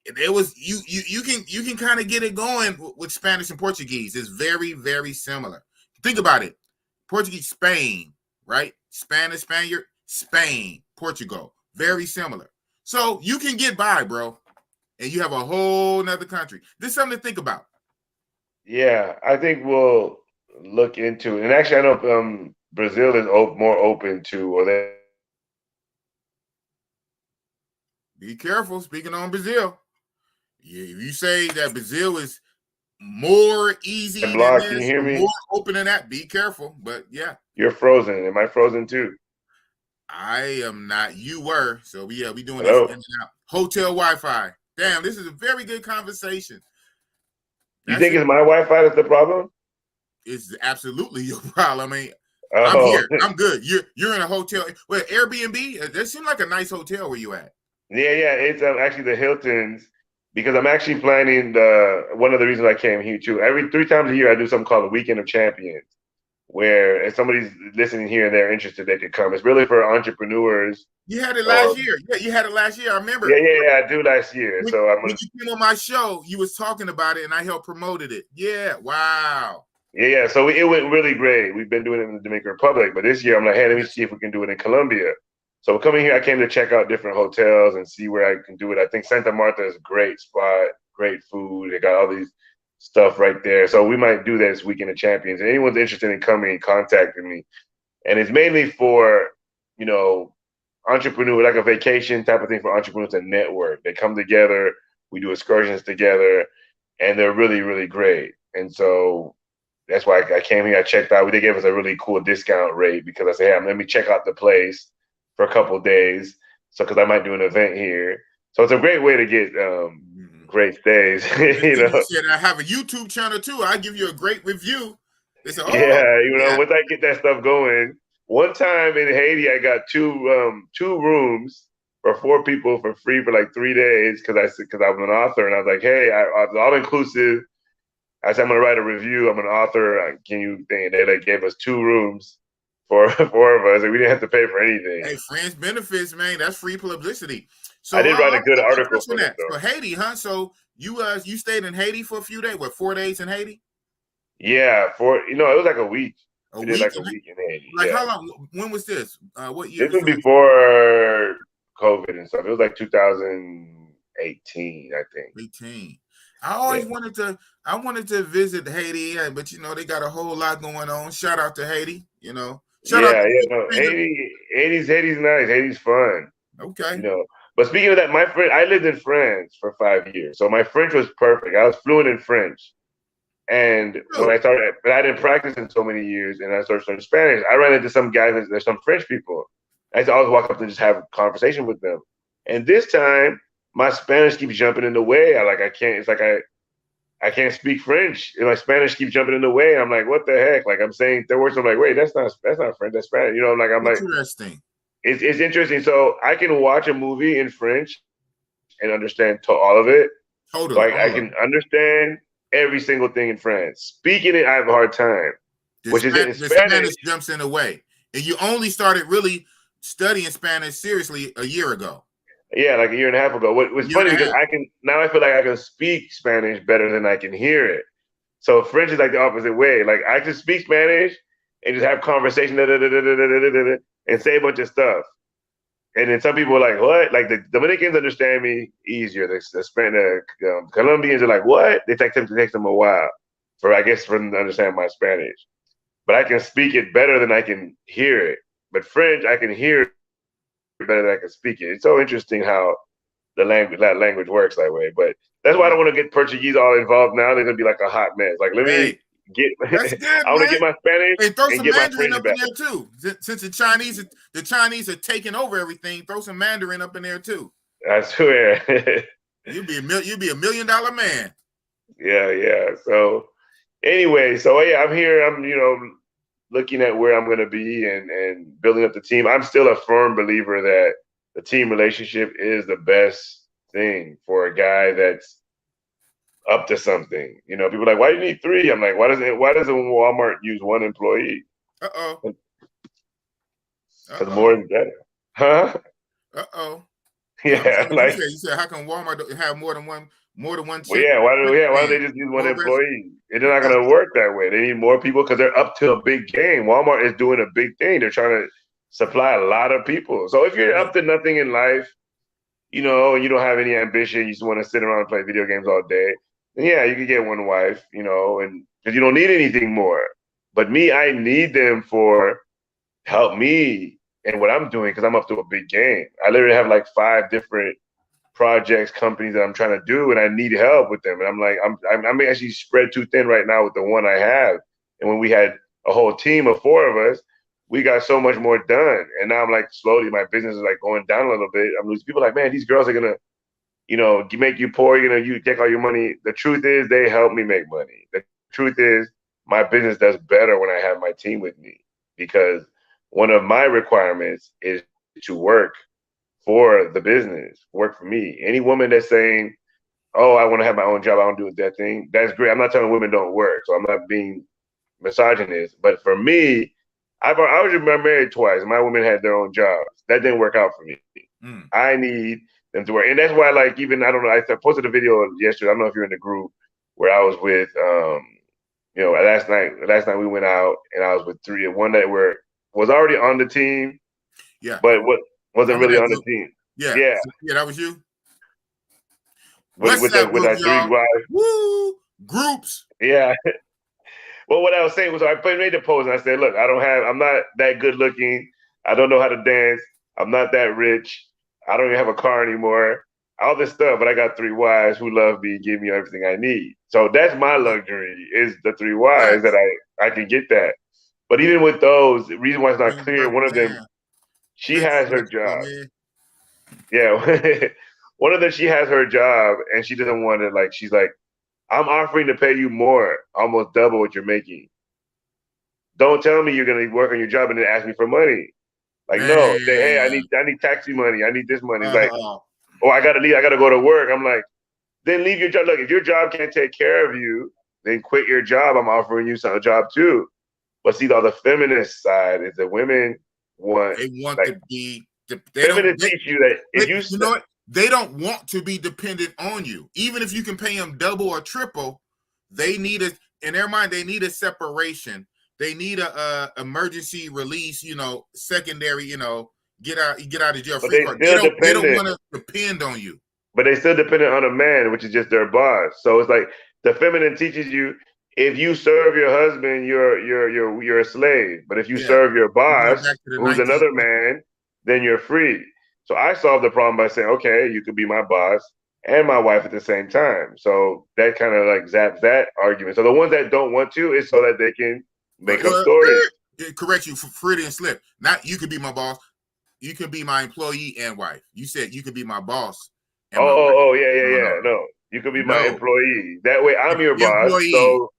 It was you can kind of get it going with Spanish and Portuguese. It's very, very similar. Think about it. Portuguese, Spain, right? Spanish, Spaniard, Spain, Portugal. Very similar. So you can get by, bro. And you have a whole nother country. This is something to think about. Yeah, I think we'll look into it. And actually, I know Brazil is more open to, or they. Be careful. Speaking on Brazil. If you say that Brazil is more easy than Blocked. Can you this, hear or me? more open than that, be careful. But yeah. You're frozen. Am I frozen too? I am not. You were. So we doing Hello? this in and out. Hotel Wi-Fi. Damn, this is a very good conversation. You think it's my Wi-Fi that's the problem? It's absolutely your problem. I mean, I'm here. I'm good. You're in a hotel. Well, Airbnb. That seems like a nice hotel where you at. Yeah. It's actually the Hilton's, because I'm actually planning one of the reasons I came here too. Every 3 times a year, I do something called the Weekend of Champions, where if somebody's listening here and they're interested, they could come. It's really for entrepreneurs. You had it last year. Yeah, you had it last year. I remember. Yeah, I do last year. When you came on my show, you was talking about it, and I helped promoted it. Yeah, wow. Yeah. So it went really great. We've been doing it in the Dominican Republic, but this year I'm like, hey, let me see if we can do it in Colombia. So coming here, I came to check out different hotels and see where I can do it. I think Santa Marta is a great spot, great food. They got all these stuff right there. So we might do this Weekend of Champions. And anyone's interested in coming, contacting me. And it's mainly for, entrepreneur, like a vacation type of thing for entrepreneurs to network. They come together, we do excursions together, and they're really, really great. And so that's why I came here. I checked out. They gave us a really cool discount rate because I said, hey, let me check out the place for a couple of days. So, because I might do an event here. So it's a great way to get great stays. You said I have a YouTube channel too. I give you a great review. They said, once I get that stuff going. One time in Haiti, I got two rooms for 4 people for free for like 3 days because I'm an author, and I was like, hey, I was all inclusive. I said, I'm gonna write a review. I'm an author. Can you think? They like gave us 2 rooms for 4 of us, and we didn't have to pay for anything. Hey, friends benefits, man. That's free publicity. So I did write a good article for that. So Haiti, huh? So you stayed in Haiti for a few days. What, 4 days in Haiti? Yeah, it was like a week. A week? Like a week in Haiti. Like how long? When was this? What year? This was before COVID and stuff. It was like 2018, I think. 18. I always wanted to visit Haiti, but they got a whole lot going on. Shout out to Haiti, Shout out to Haiti's nice. Haiti's fun. Okay. But speaking of that, my friend, I lived in France for 5 years, so my French was perfect. I was fluent in French. And when I started, but I didn't practice in so many years, and I started learning Spanish. I ran into some guys. There's some French people. I used to always walk up and just have a conversation with them. And this time, my Spanish keeps jumping in the way. I can't. It's like I can't speak French, and my Spanish keeps jumping in the way. I'm like, what the heck? Like I'm saying the words. I'm like, wait, that's not French. That's Spanish. I'm interesting. It's interesting. So I can watch a movie in French and understand all of it. Totally. Like I can understand every single thing in French. Speaking it, I have a hard time. The Spanish jumps in the way. And you only started really studying Spanish seriously a year ago. Yeah, like a year and a half ago. What's funny because I feel like I can speak Spanish better than I can hear it. So French is like the opposite way. Like I can speak Spanish and just have conversation and say a bunch of stuff. And then some people are like, what? Like the Dominicans understand me easier. The Colombians are like, what? It takes them a while for them to understand my Spanish. But I can speak it better than I can hear it. But French, I can hear it better than I can speak it. It's so interesting how that language works that way. But that's why I don't want to get Portuguese all involved now. They're gonna be like a hot mess. Like let me get. That's good, I want to get my Spanish and throw some get Mandarin my up in there too. Since the Chinese are taking over everything, throw some Mandarin up in there too. I swear. You'll be $1 million man. Yeah. So anyway, I'm here. I'm looking at where I'm going to be and building up the team. I'm still a firm believer that the team relationship is the best thing for a guy that's up to something. People are like, why do you need 3? I'm like, why doesn't Walmart use 1 employee? Because more is better. Huh? Yeah. You said how come Walmart have more than one Well, yeah, why don't they just use 1 employee? It's not going to work that way. They need more people because they're up to a big game. Walmart is doing a big thing. They're trying to supply a lot of people. So if you're up to nothing in life, and you don't have any ambition, you just want to sit around and play video games all day, then yeah, you could get 1 wife, and because you don't need anything more. But me, I need them for help me in what I'm doing because I'm up to a big game. I literally have like 5 different projects, companies that I'm trying to do, and I need help with them. And I'm like, I'm actually spread too thin right now with the one I have. And when we had a whole team of 4 of us, we got so much more done. And now I'm like, slowly, my business is like going down a little bit. I'm losing people like, man, these girls are gonna, make you poor. You take all your money. The truth is, they help me make money. The truth is, my business does better when I have my team with me because one of my requirements is to work for the business, work for me. Any woman that's saying, oh, I want to have my own job, I don't do that thing, that's great. I'm not telling women don't work, so I'm not being misogynist. But for me, I was married twice. My women had their own jobs. That didn't work out for me. I need them to work. And that's why, like, even, I don't know, I posted a video yesterday. I don't know if you're in the group where I was with, last night we went out and I was with 3. One that was already on the team. Yeah. But wasn't really on the team. Yeah, that was you. With our 3 wives. Woo! Groups. Yeah. Well, what I was saying was I made the post and I said, look, I'm not that good looking. I don't know how to dance. I'm not that rich. I don't even have a car anymore. All this stuff, but I got 3 wives who love me and give me everything I need. So that's my luxury is the 3 wives that I can get that. But even with those, the reason why it's not clear, one of them, she has her job. Yeah. One of them, she has her job and she doesn't want to, like, she's like, I'm offering to pay you more, almost double what you're making. Don't tell me you're going to work on your job and then ask me for money. Like, no, say, hey, I need taxi money. I need this money. It's like, oh, I got to leave. I got to go to work. I'm like, then leave your job. Look, if your job can't take care of you, then quit your job. I'm offering you a job too. But see, the feminist side is that women want. They want like, to be. Feminists teach you that if you know what? They don't want to be dependent on you. Even if you can pay them double or triple, they need in their mind, they need a separation. They need a emergency release, secondary, get out of jail free card. They don't want to depend on you. But they still dependent on a man, which is just their boss. So it's like the feminine teaches you, if you serve your husband, you're a slave. But if you serve your boss, who's another man, then you're free. So I solved the problem by saying, okay, you could be my boss and my wife at the same time. So that kind of like zaps that argument. So the ones that don't want to is so that they can make up stories. Correct you for Freudian slip. Not you could be my boss. You can be my employee and wife. You said you could be my boss. Yeah. No, you could be my employee. That way I'm your boss. Employee. So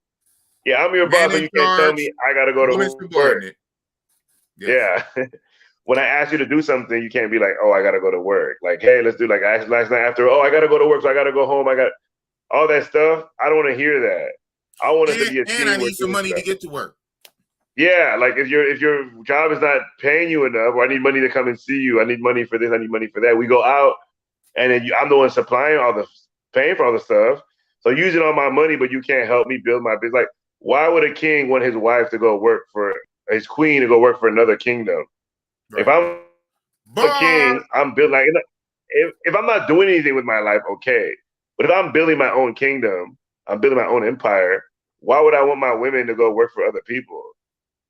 yeah, I'm your boss. So you can't tell me I got to go to work. Yeah. when I ask you to do something, you can't be like, oh, I gotta go to work. Like, hey, let's do like I asked last night after, oh, I gotta go to work, so I gotta go home. I got all that stuff. I don't want to hear that. I want us to be a And I team. We're need some doing money to stuff. get to work. Yeah, like if your job is not paying you enough, or I need money to come and see you, I need money for this, I need money for that. We go out, and then I'm the one supplying all the, paying for all the stuff. So using all my money, but you can't help me build my business. Like, why would a king want his wife to go work for his queen to go work for another kingdom? If Right. I'm a king, I'm building. Like, if I'm not doing anything with my life, okay. But if I'm building my own kingdom, I'm building my own empire. Why would I want my women to go work for other people?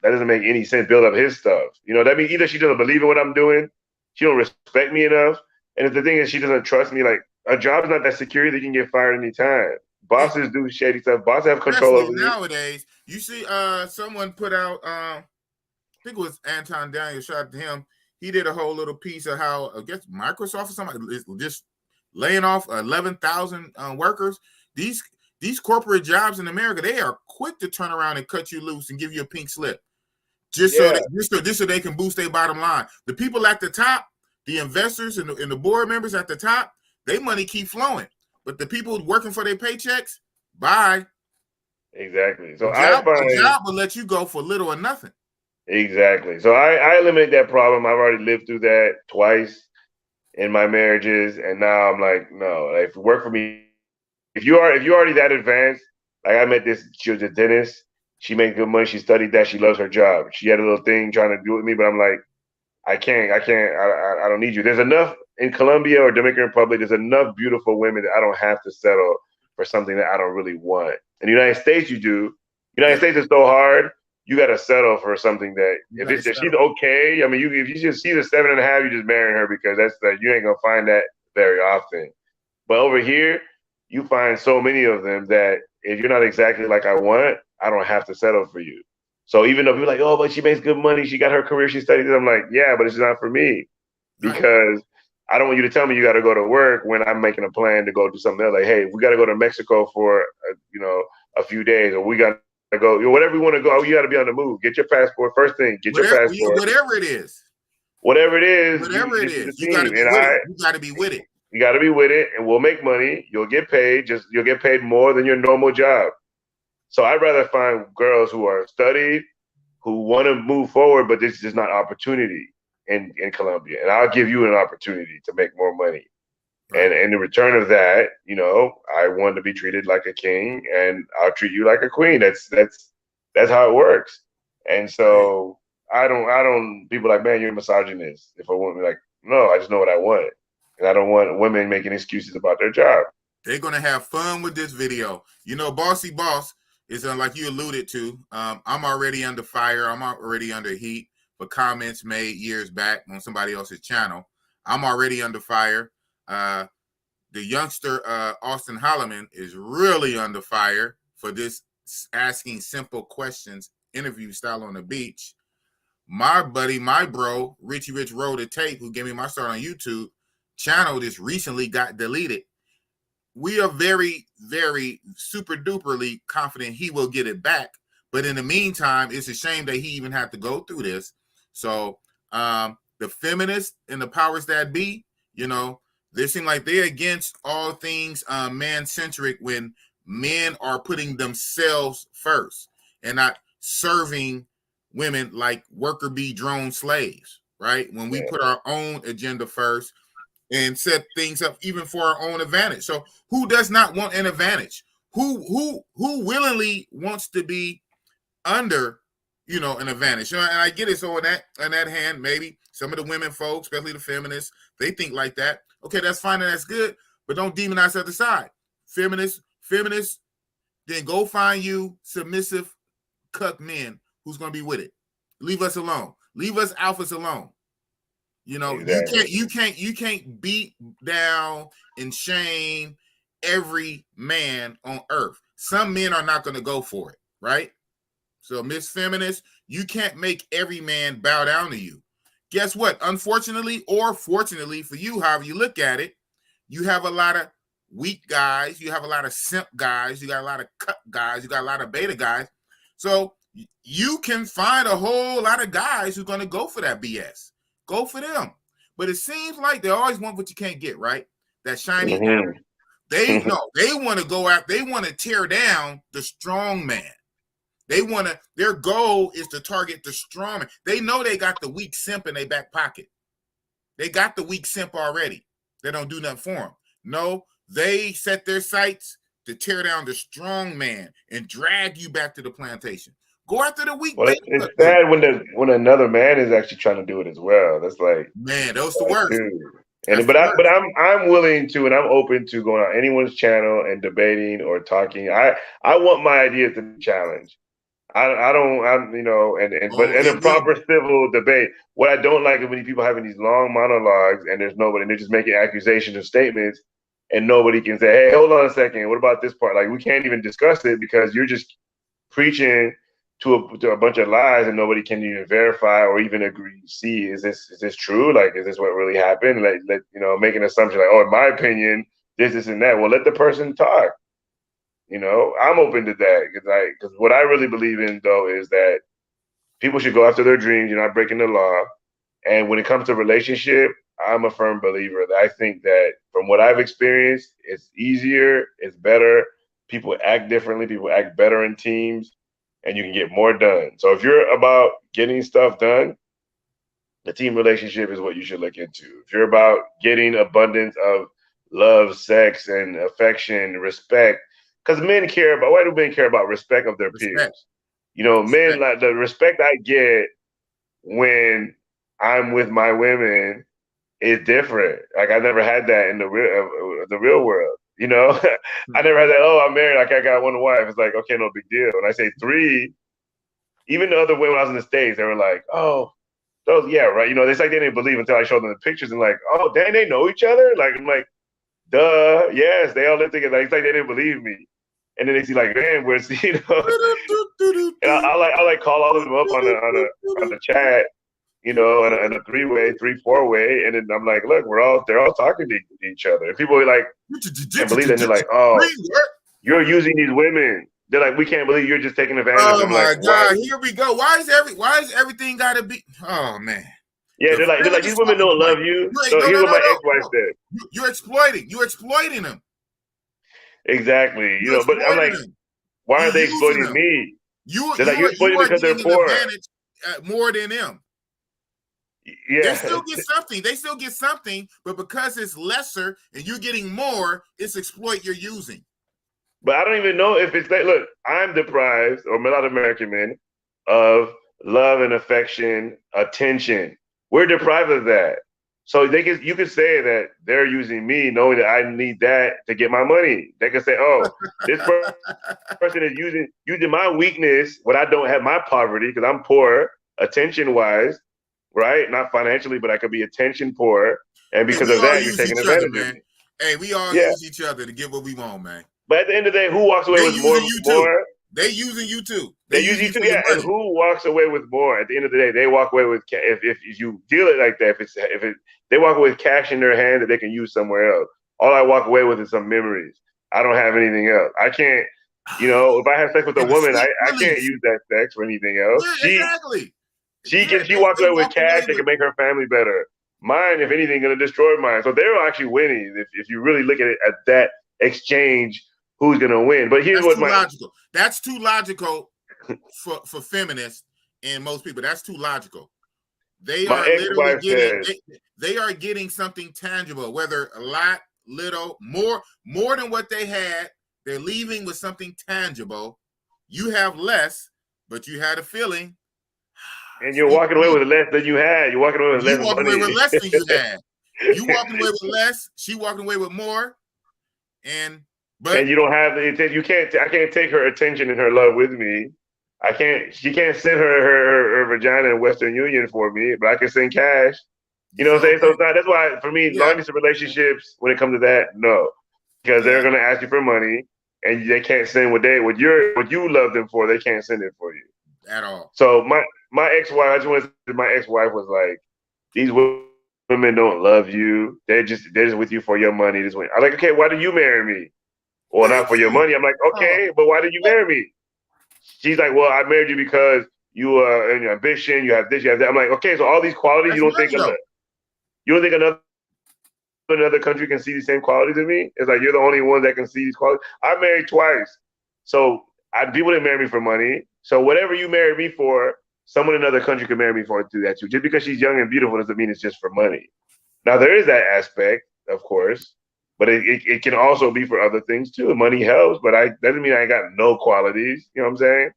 That doesn't make any sense. Build up his stuff. You know, that means either she doesn't believe in what I'm doing, she don't respect me enough, and if the thing is she doesn't trust me, like a job is not that secure that you can get fired anytime. Bosses do shady stuff. Bosses have control Especially over you. nowadays. You see, someone put out, I think it was Anton Daniel, shout out to him. He did a whole little piece of how, I guess, Microsoft or something is just laying off 11,000 workers. These corporate jobs in America, they are quick to turn around and cut you loose and give you a pink slip. Just so they can boost their bottom line. The people at the top, the investors and the board members at the top, their money keep flowing. But the people working for their paychecks, bye. Exactly. So A job will let you go for little or nothing. Exactly. So I eliminate that problem. I've already lived through that twice in my marriages, and now I'm like, no, like, if you work for me, if you're already that advanced, like I met this, she was a dentist. She made good money. She studied that. She loves her job. She had a little thing trying to do with me, but I'm like, I don't need you. There's enough in Colombia or Dominican Republic. There's enough beautiful women that I don't have to settle for something that I don't really want. In the United States, you do. United States is so hard. You got to settle for something that if she's okay. I mean, if you just see the 7.5, you just marry her because you ain't gonna find that very often. But over here, you find so many of them that if you're not exactly like I want, I don't have to settle for you. So even though people are like, oh, but she makes good money, she got her career, she studied it, I'm like, yeah, but it's not for me because I don't want you to tell me you got to go to work when I'm making a plan to go do something else. Like, hey, we got to go to Mexico for a few days, or we got to go, whatever you want to go. You got to be on the move. Get your passport first thing. Get your passport. Whatever it is. Whatever it is, you got to be with it. You got to be with it. You got to be with it, and we'll make money. You'll get paid. You'll get paid more than your normal job. So I'd rather find girls who are studied, who want to move forward, but this is just not opportunity in Colombia. And I'll give you an opportunity to make more money. Right. And in the return of that, I want to be treated like a king, and I'll treat you like a queen. That's how it works. And so I don't. People are like, man, you're a misogynist. If a woman, like, no, I just know what I want, and I don't want women making excuses about their job. They're gonna have fun with this video. Bossy Boss is like you alluded to. I'm already under fire. I'm already under heat for comments made years back on somebody else's channel. I'm already under fire. The youngster Austin Holloman is really under fire for this asking simple questions interview style on the beach. My buddy, my bro, Richie Rich Roll the Tape, who gave me my start on YouTube, channel just recently got deleted. We are very, very super duperly confident he will get it back. But in the meantime, it's a shame that he even had to go through this. So the feminists and the powers that be, they seem like they're against all things man-centric when men are putting themselves first and not serving women like worker bee drone slaves, right? When we put our own agenda first and set things up even for our own advantage. So who does not want an advantage? Who willingly wants to be under, an advantage? And I get it. So on that hand, maybe some of the women folks, especially the feminists, they think like that. Okay, that's fine and that's good, but don't demonize the other side. Feminists, then go find you submissive cuck men who's gonna be with it. Leave us alone. Leave us alphas alone. Exactly. You can't beat down and shame every man on earth. Some men are not going to go for it, right? So, Miss Feminist, you can't make every man bow down to you. Guess what? Unfortunately or fortunately for you, however you look at it, you have a lot of weak guys. You have a lot of simp guys. You got a lot of cut guys. You got a lot of beta guys. So you can find a whole lot of guys who's going to go for that BS. go for them. But it seems like they always want what you can't get, right? That shiny apple. They want to go out, they want to tear down the strong man. Their goal is to target the strong man. They know they got the weak simp in their back pocket. They got the weak simp already. They don't do nothing for them. No, they set their sights to tear down the strong man and drag you back to the plantation. Go after the weak. Well, it's sad when another man is actually trying to do it as well. That's like, man, those the worst. And I'm willing to, and I'm open to going on anyone's channel and debating or talking. I want my ideas to be challenged. I'm you know, but in a proper civil debate. What I don't like is when people having these long monologues and there's nobody, and they're just making accusations or statements, and nobody can say, "Hey, hold on a second. What about this part?" Like, we can't even discuss it because you're just preaching to a bunch of lies, and nobody can even verify or even agree. See, is this true? Like, is this what really happened? Like, you know, make an assumption like, oh, in my opinion, this and that. Well, let the person talk. You know, I'm open to that because what I really believe in though is that people should go after their dreams. You're not breaking the law. And when it comes to relationship, I'm a firm believer that I think that from what I've experienced, it's easier, it's better. People act differently. People act better in teams. And you can get more done. So if you're about getting stuff done, the team relationship is what you should look into. If you're about getting abundance of love, sex, and affection, respect, because why do men care about respect of their peers? You know, men, like the respect I get when I'm with my women is different. Like, I never had that in the real world. You know, I never had that. Oh, I'm married. Like, I got one wife. It's like, okay, no big deal. When I say 3, even the other women when I was in the States, they were like, oh, those, yeah, right. You know, it's like they didn't believe until I showed them the pictures and like, oh, dang, they know each other. Like, I'm like, duh, yes, they all live together. Like, it's like they didn't believe me. And then they see like, man, we're, you know, and I like call all of them up on the chat. You know, in a 3-way, 3-4-way, and then I'm like, look, they're all talking to each other. And people are like, can't believe that. And they're like, oh, you're using these women. They're like, we can't believe you're just taking advantage of them. Oh my like, God, here we go. Why is everything gotta be? Oh man. Yeah, they're like these women don't love you. So here's what my ex-wife said. You're exploiting them. Exactly. You know, but I'm like, why are they exploiting me? They're like, you're exploiting because they're poor. More than them. Yeah. They still get something, but because it's lesser and you're getting more, it's exploit you're using. But I don't even know if it's that. Look, I'm deprived, or a lot of American men, of love and affection, attention. We're deprived of that. So you can say that they're using me, knowing that I need that to get my money. They can say, oh, this person is using my weakness when I don't have my poverty, because I'm poor, attention-wise. Right? Not financially, but I could be attention poor. And because of that, you're taking advantage of me. Hey, we all use each other to get what we want, man. But at the end of the day, who walks away with more? They using you too. They use you too, yeah. And who walks away with more? At the end of the day, they walk away with if you deal it like that. They walk away with cash in their hand that they can use somewhere else. All I walk away with is some memories. I don't have anything else. I can't. You know, if I have sex with a woman, I can't use that sex for anything else. Yeah, exactly. She walks away with cash that can make her family better. Mine, if anything, gonna destroy mine. So they're actually winning if you really look at it at that exchange. Who's gonna win? But here's logical. That's too logical for feminists and most people. That's too logical. They are getting something tangible, whether a lot, little, more than what they had. They're leaving with something tangible. You have less, but you had a feeling. And you're walking away with less than you had. You're walking away with less money. You walking away with less than you had. You walking away with less. She walking away with more. And you don't have the you can't. I can't take her attention and her love with me. I can't. She can't send her vagina in Western Union for me, but I can send cash. You know what I'm saying? So that's why for me, long distance relationships, when it comes to that, no, because they're gonna ask you for money, and they can't send what you love them for. They can't send it for you at all. So my ex-wife, I just want to say, my ex-wife was like, these women don't love you. They're just with you for your money. I'm like, okay, why do you marry me? Well, not for your money. I'm like, okay, but why did you marry me? She's like, well, I married you because and your ambition, you have this, you have that. I'm like, okay, so all these qualities, That's money, though. You don't think another country can see the same qualities as me? It's like you're the only one that can see these qualities. I'm married twice, so people didn't marry me for money. So whatever you married me for, someone in another country could marry me for do that too. Just because she's young and beautiful doesn't mean it's just for money. Now there is that aspect, of course, but it can also be for other things too. Money helps, but that doesn't mean I got no qualities. You know what I'm saying?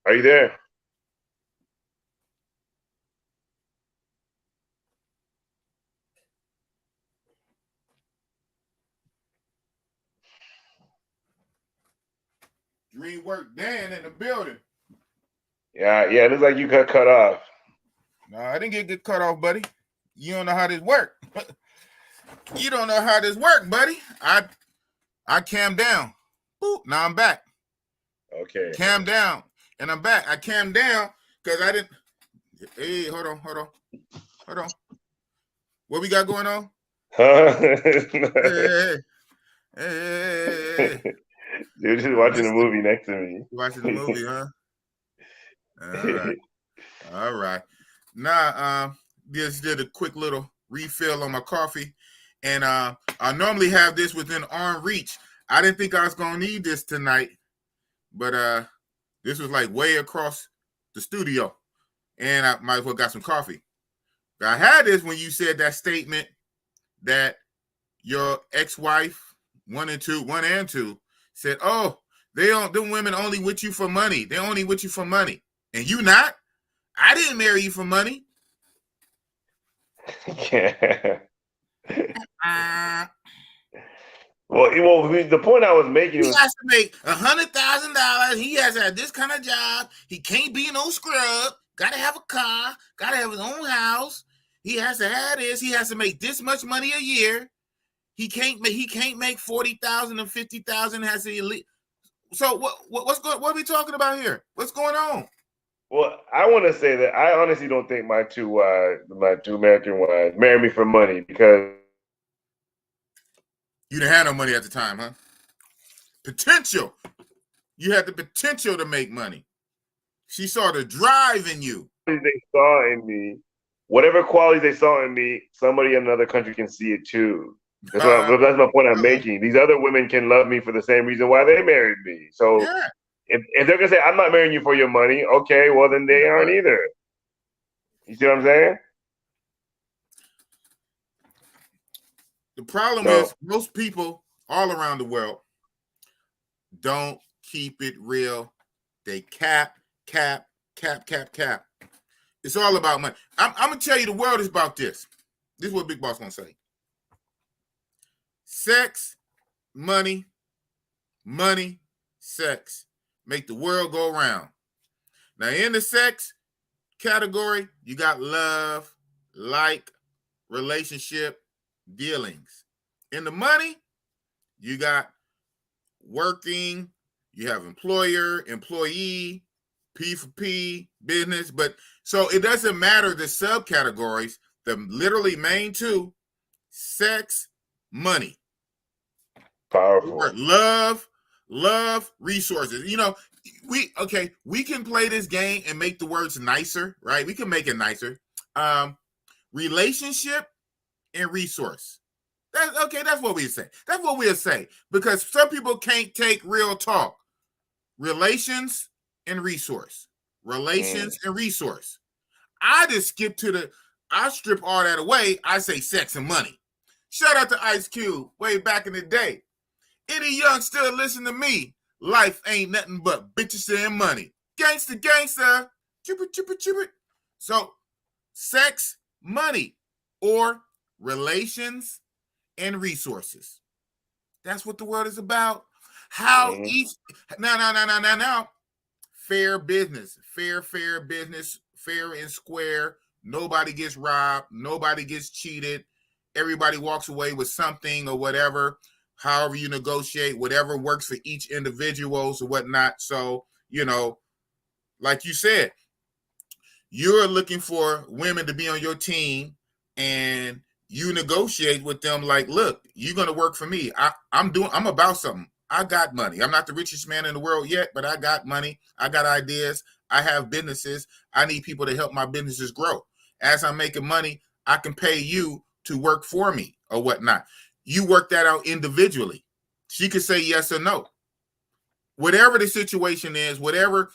Are you there? Dreamworks Dan in the building. Yeah, it looks like you got cut off. No, I didn't get cut off, buddy. You don't know how this work. You don't know how this work, buddy. I calmed down. Boop, now I'm back. Okay. Calm down. And I'm back. I calmed down because I didn't. Hey, hold on. What we got going on? Hey. You're just watching a movie next to me. Watching the movie, huh? All right. Now, just did a quick little refill on my coffee. And I normally have this within arm reach. I didn't think I was going to need this tonight. But this was like way across the studio. And I might as well got some coffee. I had this when you said that statement that your ex-wife, one and two, said, "Oh, them women only with you for money. They only with you for money, and you not. I didn't marry you for money." Yeah. Well, the point I was making was, he has to make $100,000. He has to have this kind of job. He can't be no scrub. Got to have a car. Got to have his own house. He has to have this. He has to make this much money a year. He can't make 40,000 or 50,000. Has to elite. So what are we talking about here? What's going on? Well, I want to say that I honestly don't think my two American wives married me for money because you didn't have no money at the time, huh? Potential. You had the potential to make money. She saw the drive in you. They saw in me, whatever qualities they saw in me, somebody in another country can see it too. That's my point I'm making. These other women can love me for the same reason why they married me. So yeah. if they're gonna say I'm not marrying you for your money, okay, well then they aren't either. You see what I'm saying? The problem is most people all around the world don't keep it real. They cap. It's all about money. I'm gonna tell you the world is about this. This is what Big Boss gonna say. Sex, money, sex. Make the world go round. Now, in the sex category, you got love, like, relationship, dealings. In the money, you got working, you have employer, employee, P for P, business. But so it doesn't matter the subcategories, the literally main two, sex, money. Powerful. Love, resources. You know, we can play this game and make the words nicer, right? We can make it nicer. Relationship and resource. That's what we say. That's what we'll say. Because some people can't take real talk. Relations and resource. Relations and resource. I just I strip all that away. I say sex and money. Shout out to Ice Cube way back in the day. Any young still listen to me. Life ain't nothing but bitches and money. Gangsta. Chipper. So, sex, money, or relations and resources. That's what the world is about. How each now. Fair business, fair business, fair and square. Nobody gets robbed. Nobody gets cheated. Everybody walks away with something or whatever. However you negotiate, whatever works for each individual or whatnot. So, like you said, you're looking for women to be on your team and you negotiate with them like, look, you're going to work for me. I'm about something. I got money. I'm not the richest man in the world yet, but I got money. I got ideas. I have businesses. I need people to help my businesses grow. As I'm making money, I can pay you to work for me or whatnot. You work that out individually. She could say yes or no. Whatever the situation is, whatever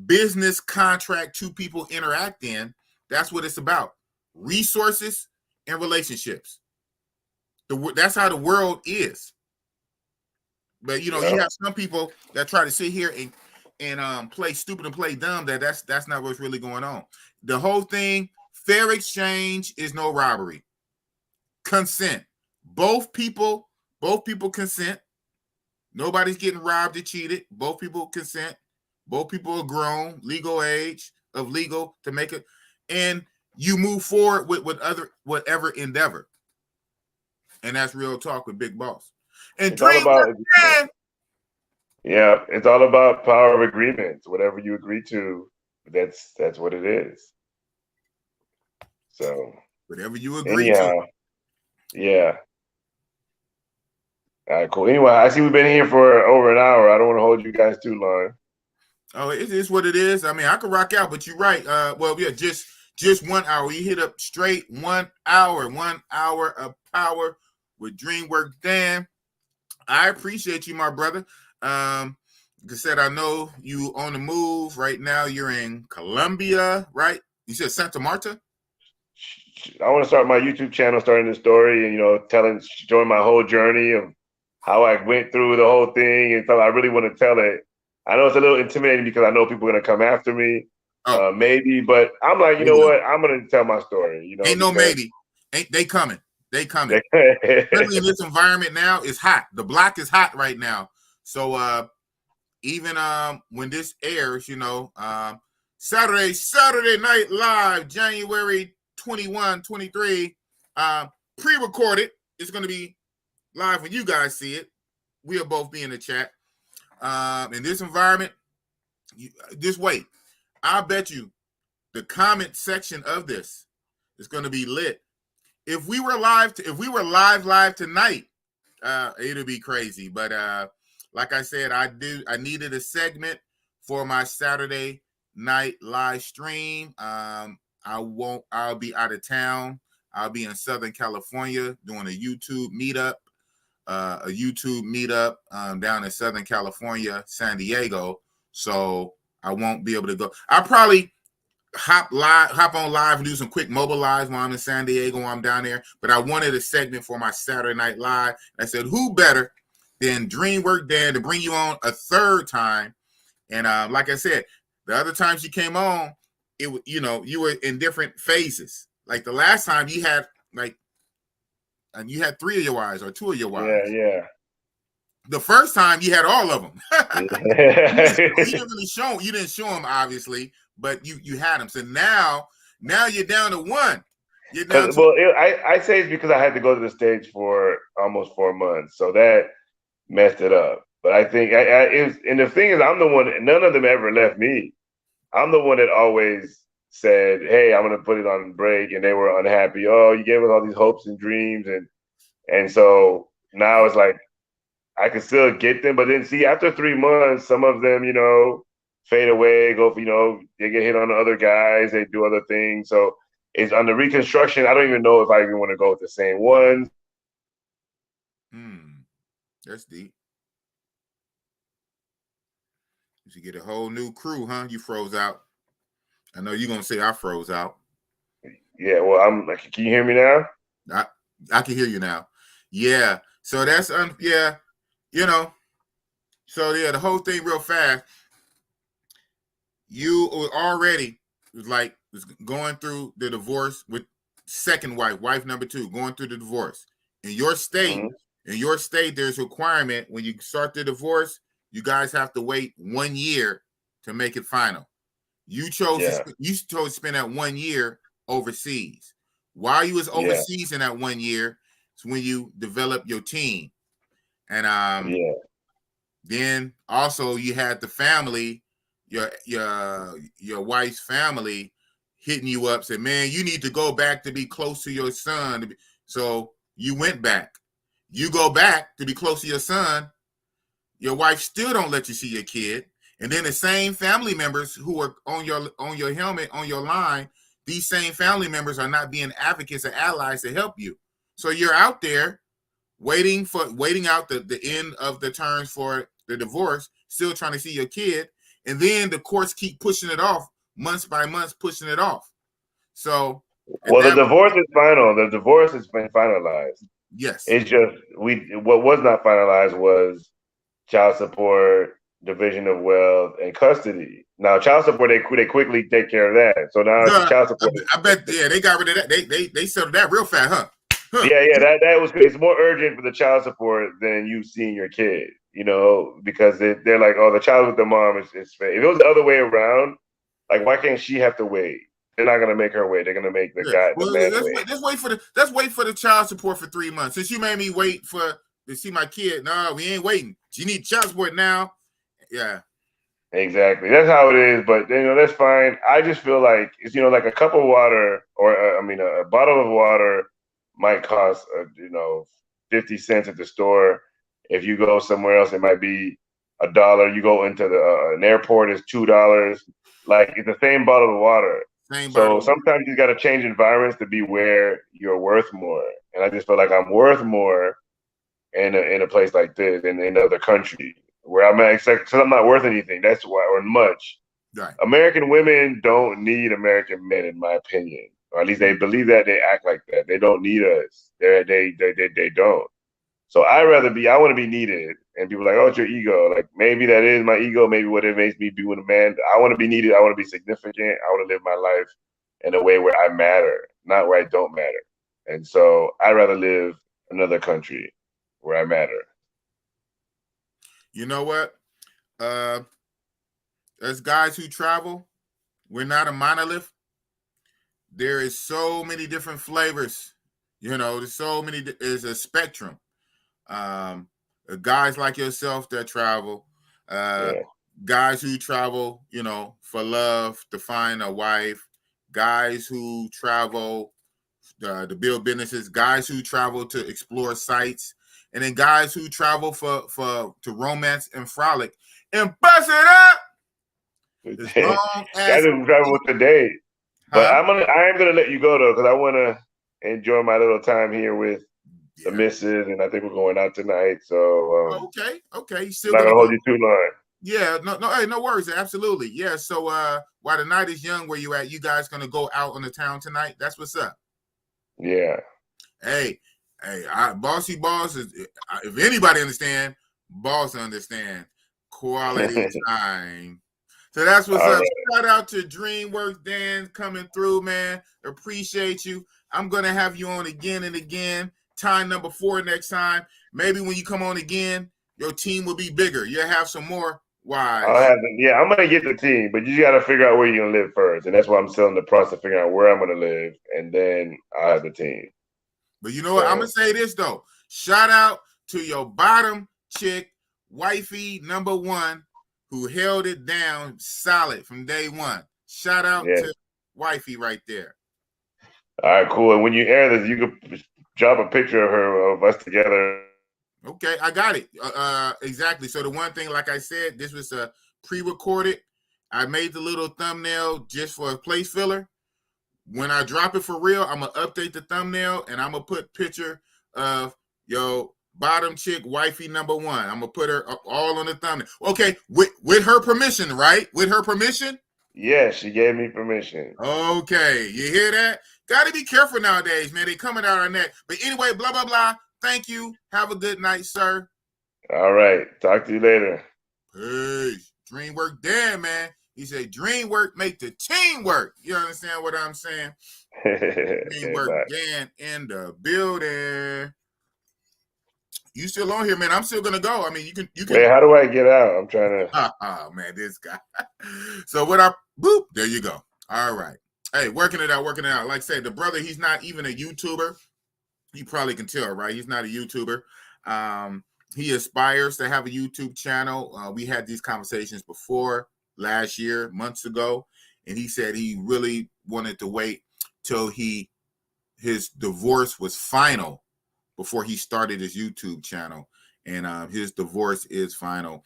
business contract two people interact in, that's what it's about. Resources and relationships. That's how the world is. But you have some people that try to sit here and play stupid and play dumb. That's not what's really going on. The whole thing, fair exchange is no robbery. Consent. Both people consent. Nobody's getting robbed or cheated. Both people consent. Both people are grown, legal age of legal to make it, and you move forward with whatever endeavor. And that's real talk with Big Boss. And it's all about, it's all about power of agreements. Whatever you agree to, that's what it is. So whatever you agree to. Yeah. All right, cool. Anyway, I see we've been here for over an hour. I don't want to hold you guys too long. Oh, it is what it is. I mean, I could rock out, but you're right. Just 1 hour. You hit up straight 1 hour. 1 hour of power with Dreamworks Dan. I appreciate you, my brother. Like I said, I know you on the move right now. You're in Colombia, right? You said Santa Marta? I want to start my YouTube channel, starting the story and, showing my whole journey of how I went through the whole thing and stuff. I really want to tell it. I know it's a little intimidating because I know people are going to come after me, maybe, but I'm like, you know what? I'm going to tell my story, Ain't no maybe. Ain't they coming. They coming. Especially in this environment now, it's hot. The block is hot right now. So even when this airs, Saturday Night Live, January 21, 23, pre-recorded. It's going to be live when you guys see it. We'll both be in the chat. In this environment, just wait. I bet you the comment section of this is going to be lit. If we were live tonight, it'll be crazy. But like I said, I needed a segment for my Saturday night live stream. I'll be out of town. I'll be in Southern California doing a YouTube meetup. Down in Southern California, San Diego. So I won't be able to go. I'll probably hop on live and do some quick mobile lives while I'm in San Diego while I'm down there. But I wanted a segment for my Saturday Night Live. I said, who better than Dreamworks Dan to bring you on a third time? And like I said, the other times you came on, you were in different phases. Like the last time you had and you had 3 of your wives or 2 of your wives. Yeah. The first time you had all of them. You didn't show them obviously, but you had them. So now you're down to 1. I say it's because I had to go to the States for almost 4 months, so that messed it up. But I think and the thing is, I'm the one. None of them ever left me. I'm the one that always said, "Hey, I'm going to put it on break," and they were unhappy. Oh, you gave us all these hopes and dreams, and so now it's like I can still get them, but then see after 3 months, some of them, fade away, go for, they get hit on the other guys, they do other things. So it's on the reconstruction. I don't even know if I even want to go with the same ones. That's deep. You should get a whole new crew, huh? You froze out. I know you're gonna say I froze out. Yeah, well, I'm like, can you hear me now? I can hear you now. Yeah. So that's So yeah, the whole thing real fast. You were already was going through the divorce with second wife number 2, going through the divorce. In your state, there's a requirement when you start the divorce, you guys have to wait 1 year to make it final. You chose to spend that 1 year overseas. While you was overseas in that 1 year, it's when you develop your team. And then also you had the family, your wife's family hitting you up, saying, man, you need to go back to be close to your son. So you went back. You go back to be close to your son. your wife still don't let you see your kid, and then the same family members who are on your helmet, on your line, these same family members are not being advocates or allies to help you. So you're out there waiting out the end of the terms for the divorce, still trying to see your kid, and then the courts keep pushing it off months by months, pushing it off. So, well, the divorce is final. The divorce has been finalized. Yes. It's just what was not finalized was child support, division of wealth, and custody. Now, child support they quickly take care of that. So now the child support. I bet they got rid of that. They settled that real fast, huh? Yeah, that was good. It's more urgent for the child support than you seeing your kid, because they're like, oh, the child with the mom is if it was the other way around, like why can't she have to wait? They're not gonna make her wait. They're gonna make the guy, the man wait. Let's wait for the child support for 3 months. Since you made me wait to see my kid, no, we ain't waiting. You need child support now. Yeah. Exactly. That's how it is. But that's fine. I just feel like it's like a cup of water, or a bottle of water might cost 50 cents at the store. If you go somewhere else, it might be $1. You go into an airport, it's $2. Like it's the same bottle of water. So sometimes you got to change environments to be where you're worth more. And I just feel like I'm worth more in a place like this, in another country where I'm at, because I'm not worth anything. That's why, or much. Right. American women don't need American men, in my opinion, or at least they believe that. They act like that. They don't need us. They don't. So I want to be needed. And people are like, oh, it's your ego. Like maybe that is my ego. Maybe what it makes me be with a man. I want to be needed. I want to be significant. I want to live my life in a way where I matter, not where I don't matter. And so I'd rather live in another country where I matter. You know what? As guys who travel, we're not a monolith. There is so many different flavors. There's so many. There's a spectrum. Guys like yourself that travel, guys who travel, for love, to find a wife, guys who travel to build businesses, guys who travel to explore sites, and then guys who travel to romance and frolic and bust it up. As long as travel with the date. But I am gonna let you go though, because I want to enjoy my little time here with the missus, and I think we're going out tonight. So okay, still not gonna hold you too long. Yeah, hey, no worries, absolutely. Yeah, so while the night is young, where you at? You guys gonna go out on the town tonight? That's what's up. Yeah. Hey, bossy boss is. If anybody understand, boss understand. Quality time. So that's what's up. Right. Shout out to Dreamworks, Dan, coming through, man. Appreciate you. I'm gonna have you on again and again. Time number 4 next time. Maybe when you come on again, your team will be bigger. You'll have some more wives. I'm gonna get the team, but you got to figure out where you're gonna live first, and that's why I'm still in the process of figuring out where I'm gonna live, and then I'll have the team. But you know what? I'm gonna say this though. Shout out to your bottom chick, wifey number 1, who held it down solid from day one. Shout out to wifey right there. All right, cool. And when you air this, you could drop a picture of us together. Okay, I got it. Exactly. So the one thing, like I said, this was pre-recorded. I made the little thumbnail just for a place filler. When I drop it for real, I'm gonna update the thumbnail and I'm gonna put picture of bottom chick, wifey number 1. I'm gonna put her all on the thumbnail. Okay, with her permission, right? With her permission? Yeah, she gave me permission. Okay, you hear that? Got to be careful nowadays, man. They coming out our neck. But anyway, blah blah blah. Thank you. Have a good night, sir. All right. Talk to you later. Peace. Dreamwork, Dan, man. He said, "Dreamwork make the team work." You understand what I'm saying? Dreamwork, Dan in the building. You still on here, man? I'm still gonna go. I mean, you can. Wait, how do I get out? I'm trying to. Oh man, this guy. So boop. There you go. All right. Hey, working it out. Like I said, the brother, he's not even a YouTuber. You probably can tell, right? He's not a YouTuber. He aspires to have a YouTube channel. We had these conversations before last year, months ago, and he said he really wanted to wait till his divorce was final before he started his YouTube channel. and his divorce is final.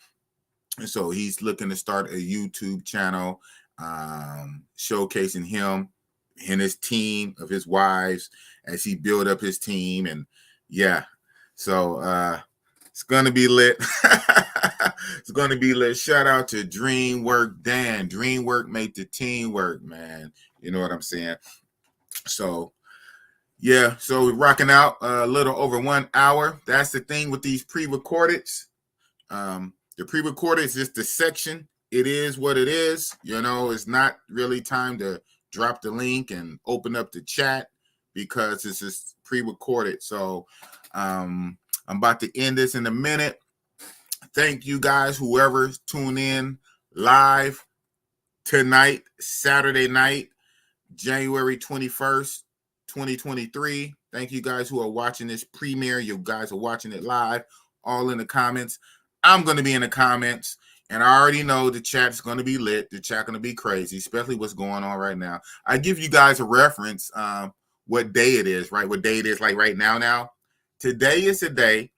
And so he's looking to start a YouTube channel showcasing him and his team of his wives as he build up his team. And yeah, so it's gonna be lit. It's gonna be lit. Shout out to Dreamwork Dan. Dreamwork made the team work, man. You know what I'm saying? So yeah, so we're rocking out a little over 1 hour. That's the thing with these pre-recordeds. The pre-recorded is just the section. It is what it is. You know, it's not really time to drop the link and open up the chat because it's just pre-recorded. So I'm about to end this in a minute. Thank you guys, whoever's tuned in live tonight, Saturday night, January 21st, 2023. Thank you guys who are watching this premiere. You guys are watching it live, all in the comments. I'm going to be in the comments, and I already know the chat's going to be lit. The chat going to be crazy, especially what's going on right now. I give you guys a reference, what day it is, right? What day it is like right now. Today is a day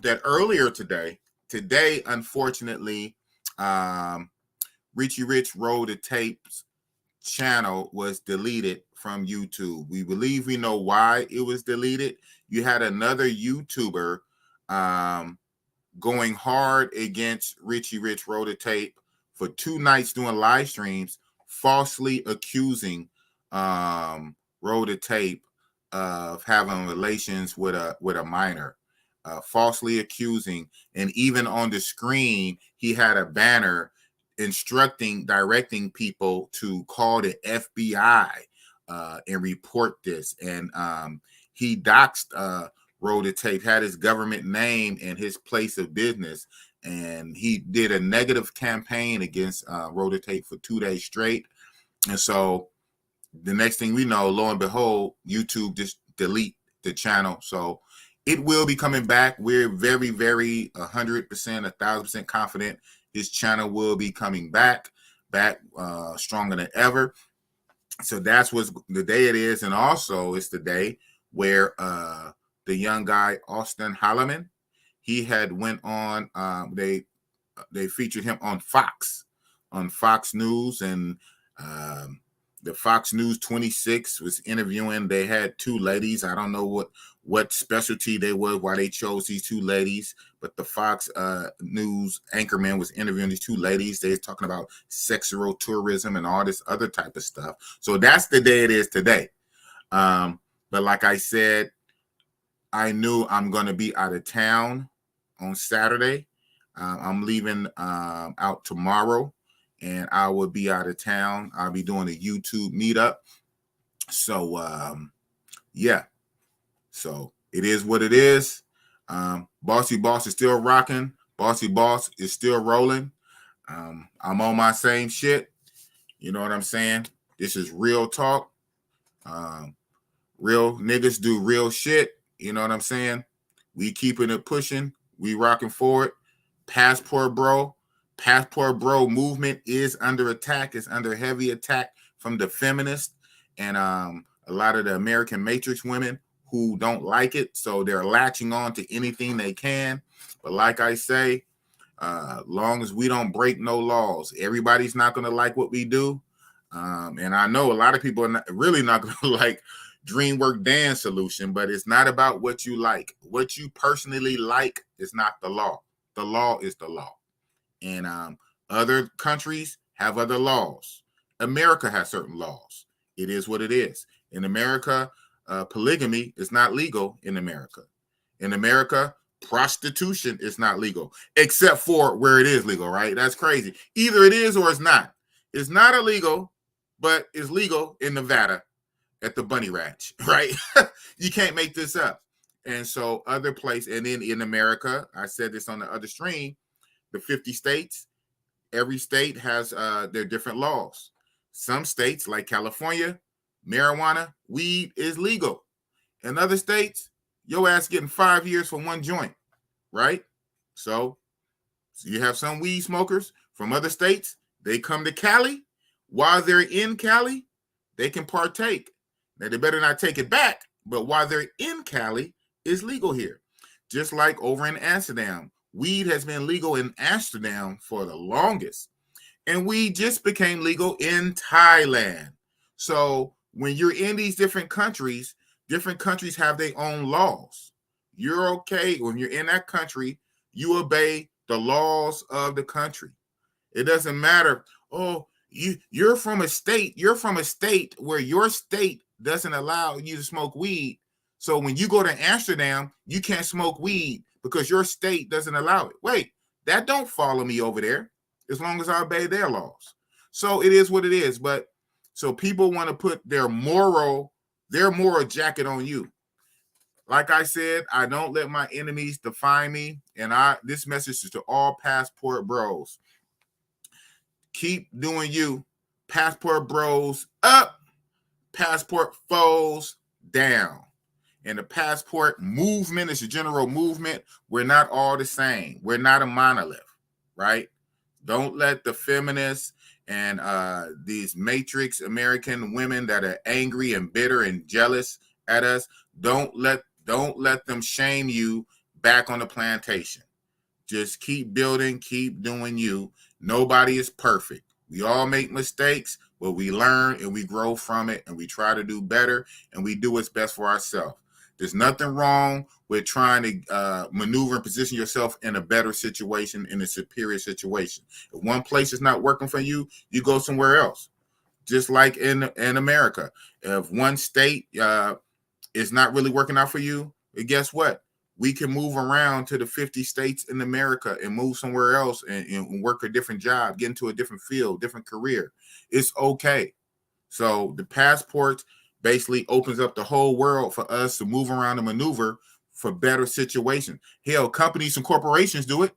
that earlier today, unfortunately, Richie Rich Roll the Tapes channel was deleted from YouTube. We believe we know why it was deleted. You had another YouTuber going hard against Richie Rich Roll the Tape for 2 nights doing live streams, falsely accusing Roll the Tape of having relations with a minor. Falsely accusing, and even on the screen he had a banner directing people to call the FBI and report this. And he doxed Roll the Tape, had his government name and his place of business, and he did a negative campaign against Roll the Tape for 2 days straight. And so the next thing we know, lo and behold, YouTube just delete the channel. So it will be coming back. We're very, very 100%, 1,000% confident his channel will be coming back stronger than ever. So that's what's the day it is. And also it's the day where the young guy, Austin Holloman, he had went on, they featured him on Fox News, and the Fox News 26 was interviewing. They had 2 ladies. I don't know what specialty they were, why they chose these 2 ladies, but the Fox News anchorman was interviewing these 2 ladies. They're talking about sexual tourism and all this other type of stuff. So that's the day it is today. But like I said, I knew I'm going to be out of town on Saturday. I'm leaving out tomorrow, and I will be out of town. I'll be doing a YouTube meetup. So, yeah. So it is what it is. Bossy Boss is still rocking. Bossy Boss is still rolling. I'm on my same shit. You know what I'm saying? This is real talk. Real niggas do real shit. You know what I'm saying? We keeping it pushing. We rocking forward. Passport Bro movement is under attack. It's under heavy attack from the feminists and a lot of the American Matrix women who don't like it. So they're latching on to anything they can. But like I say, long as we don't break no laws, everybody's not going to like what we do. And I know a lot of people are really not going to like Dreamwork Dan's solution, but it's not about what you like. What you personally like is not the law. The law is the law. And other countries have other laws. America has certain laws. It is what it is. In America, polygamy is not legal in America. In America, prostitution is not legal, except for where it is legal, right? That's crazy. Either it is or it's not. It's not illegal, but it's legal in Nevada at the Bunny Ranch, right? You can't make this up. And so other places, and then in America, I said this on the other stream, the 50 states, every state has their different laws. Some states, like California, marijuana, weed is legal. In other states, your ass getting 5 years for one joint, right? So you have some weed smokers from other states. They come to Cali. While they're in Cali, they can partake. Now, they better not take it back, but while they're in Cali, it's legal here. Just like over in Amsterdam, weed has been legal in Amsterdam for the longest. And weed just became legal in Thailand. So when you're in these different countries have their own laws. You're okay when you're in that country, you obey the laws of the country. It doesn't matter. Oh, you're from a state where your state doesn't allow you to smoke weed. So when you go to Amsterdam, you can't smoke weed because your state doesn't allow it. Wait, that don't follow me over there as long as I obey their laws. So it is what it is. But so people want to put their moral jacket on you. Like I said, I don't let my enemies define me. And this message is to all passport bros. Keep doing you. Passport bros up, passport foes down. And the passport movement is a general movement. We're not all the same. We're not a monolith, right? Don't let the feminists and these matrix American women that are angry and bitter and jealous at us, don't let them shame you back on the plantation. Just keep building, keep doing you. Nobody is perfect. We all make mistakes, but we learn and we grow from it, and we try to do better, and we do what's best for ourselves. There's nothing wrong with trying to maneuver and position yourself in a better situation, in a superior situation. If one place is not working for you, you go somewhere else. Just like in America, if one state is not really working out for you, guess what? We can move around to the 50 states in America and move somewhere else and work a different job, get into a different field, different career. It's okay. So the passport basically opens up the whole world for us to move around and maneuver for better situations. Hell, companies and corporations do it.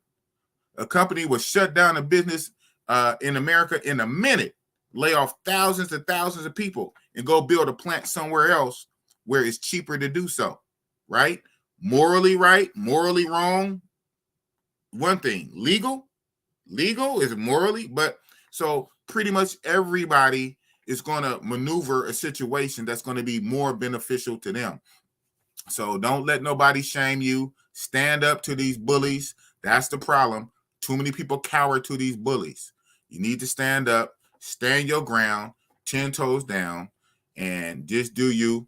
A company will shut down a business in America in a minute, lay off thousands and thousands of people, and go build a plant somewhere else where it's cheaper to do so, right? Morally right, morally wrong. One thing, legal is morally, but so pretty much everybody is going to maneuver a situation that's going to be more beneficial to them. So don't let nobody shame you. Stand up to these bullies. That's the problem. Too many people cower to these bullies. You need to stand up, stand your ground, 10 toes down, and just do you.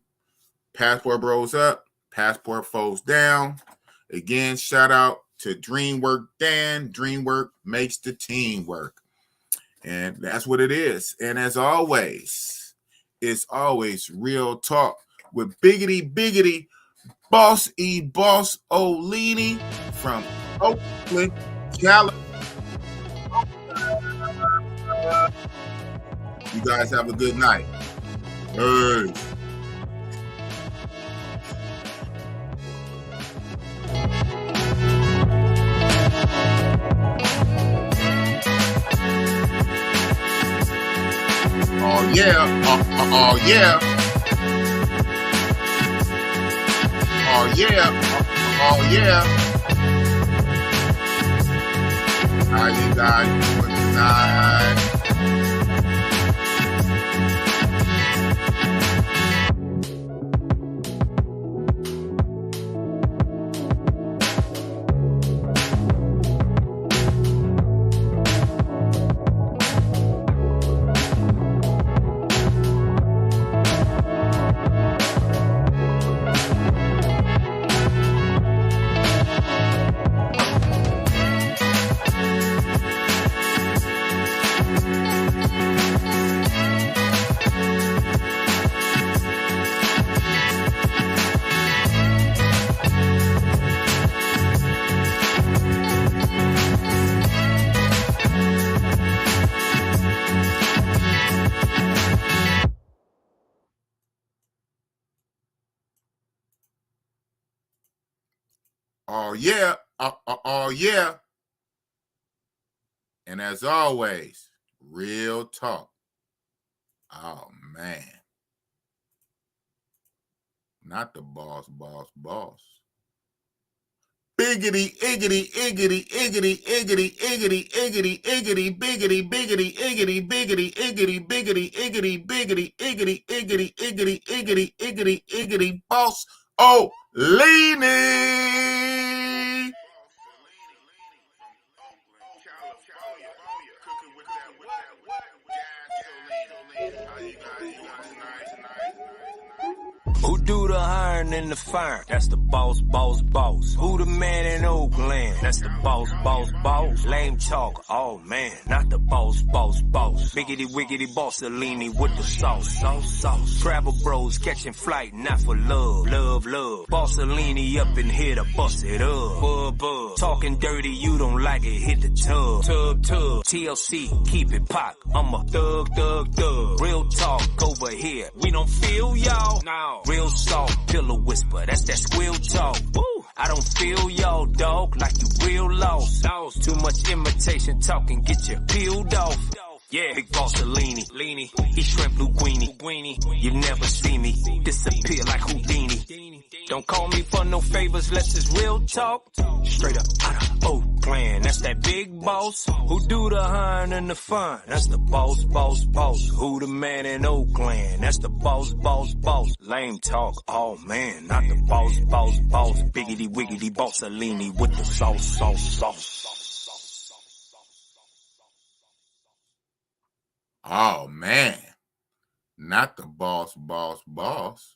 Passport bros up, passport foes down. Again, shout out to Dreamwork Dan. Dreamwork makes the team work. And that's what it is. And as always, it's always real talk with Biggity Boss Olini from Oakland, California. You guys have a good night. Hey. Oh yeah, oh yeah, oh yeah, oh yeah. How you guys doing tonight? Oh yeah, oh yeah. And as always, real talk. Oh man. Not the boss. Biggity, iggity, iggity, iggity, iggity, iggity, iggity, iggity, biggity, biggity, iggity, biggity, iggity, biggity, iggity, biggity, iggity, iggity, iggity, iggity, iggity, iggity, boss. Oh, leaning. Who do the hiring and the firing? That's the boss, boss, boss. Who the man in Oakland? That's the boss, boss, boss. Lame talk, oh man, not the boss, boss, boss. Biggity wiggity bossellini with the sauce, sauce, sauce. Travel bros catching flight, not for love, love, love. Bossellini up in here to bust it up, bub, bub. Talking dirty, you don't like it, hit the tub, tub, tub. TLC, keep it pop. I'm a thug, thug, thug. Real talk over here, we don't feel y'all. No. Real soft, pillow whisper, that's that squeal talk. Woo! I don't feel y'all, dog, like you real lost. Too much imitation talking, get you peeled off. Yeah, big bossellini, leany, he shrimp linguine. You never see me disappear like Houdini. Don't call me for no favors, unless it's real talk. Straight up out of Oakland, that's that big boss. Who do the hiring and the fun? That's the boss, boss, boss. Who the man in Oakland? That's the boss, boss, boss. Lame talk, oh man, not the boss, boss, boss. Biggity wiggity bossellini with the sauce, sauce, sauce. Oh man, not the boss, boss, boss.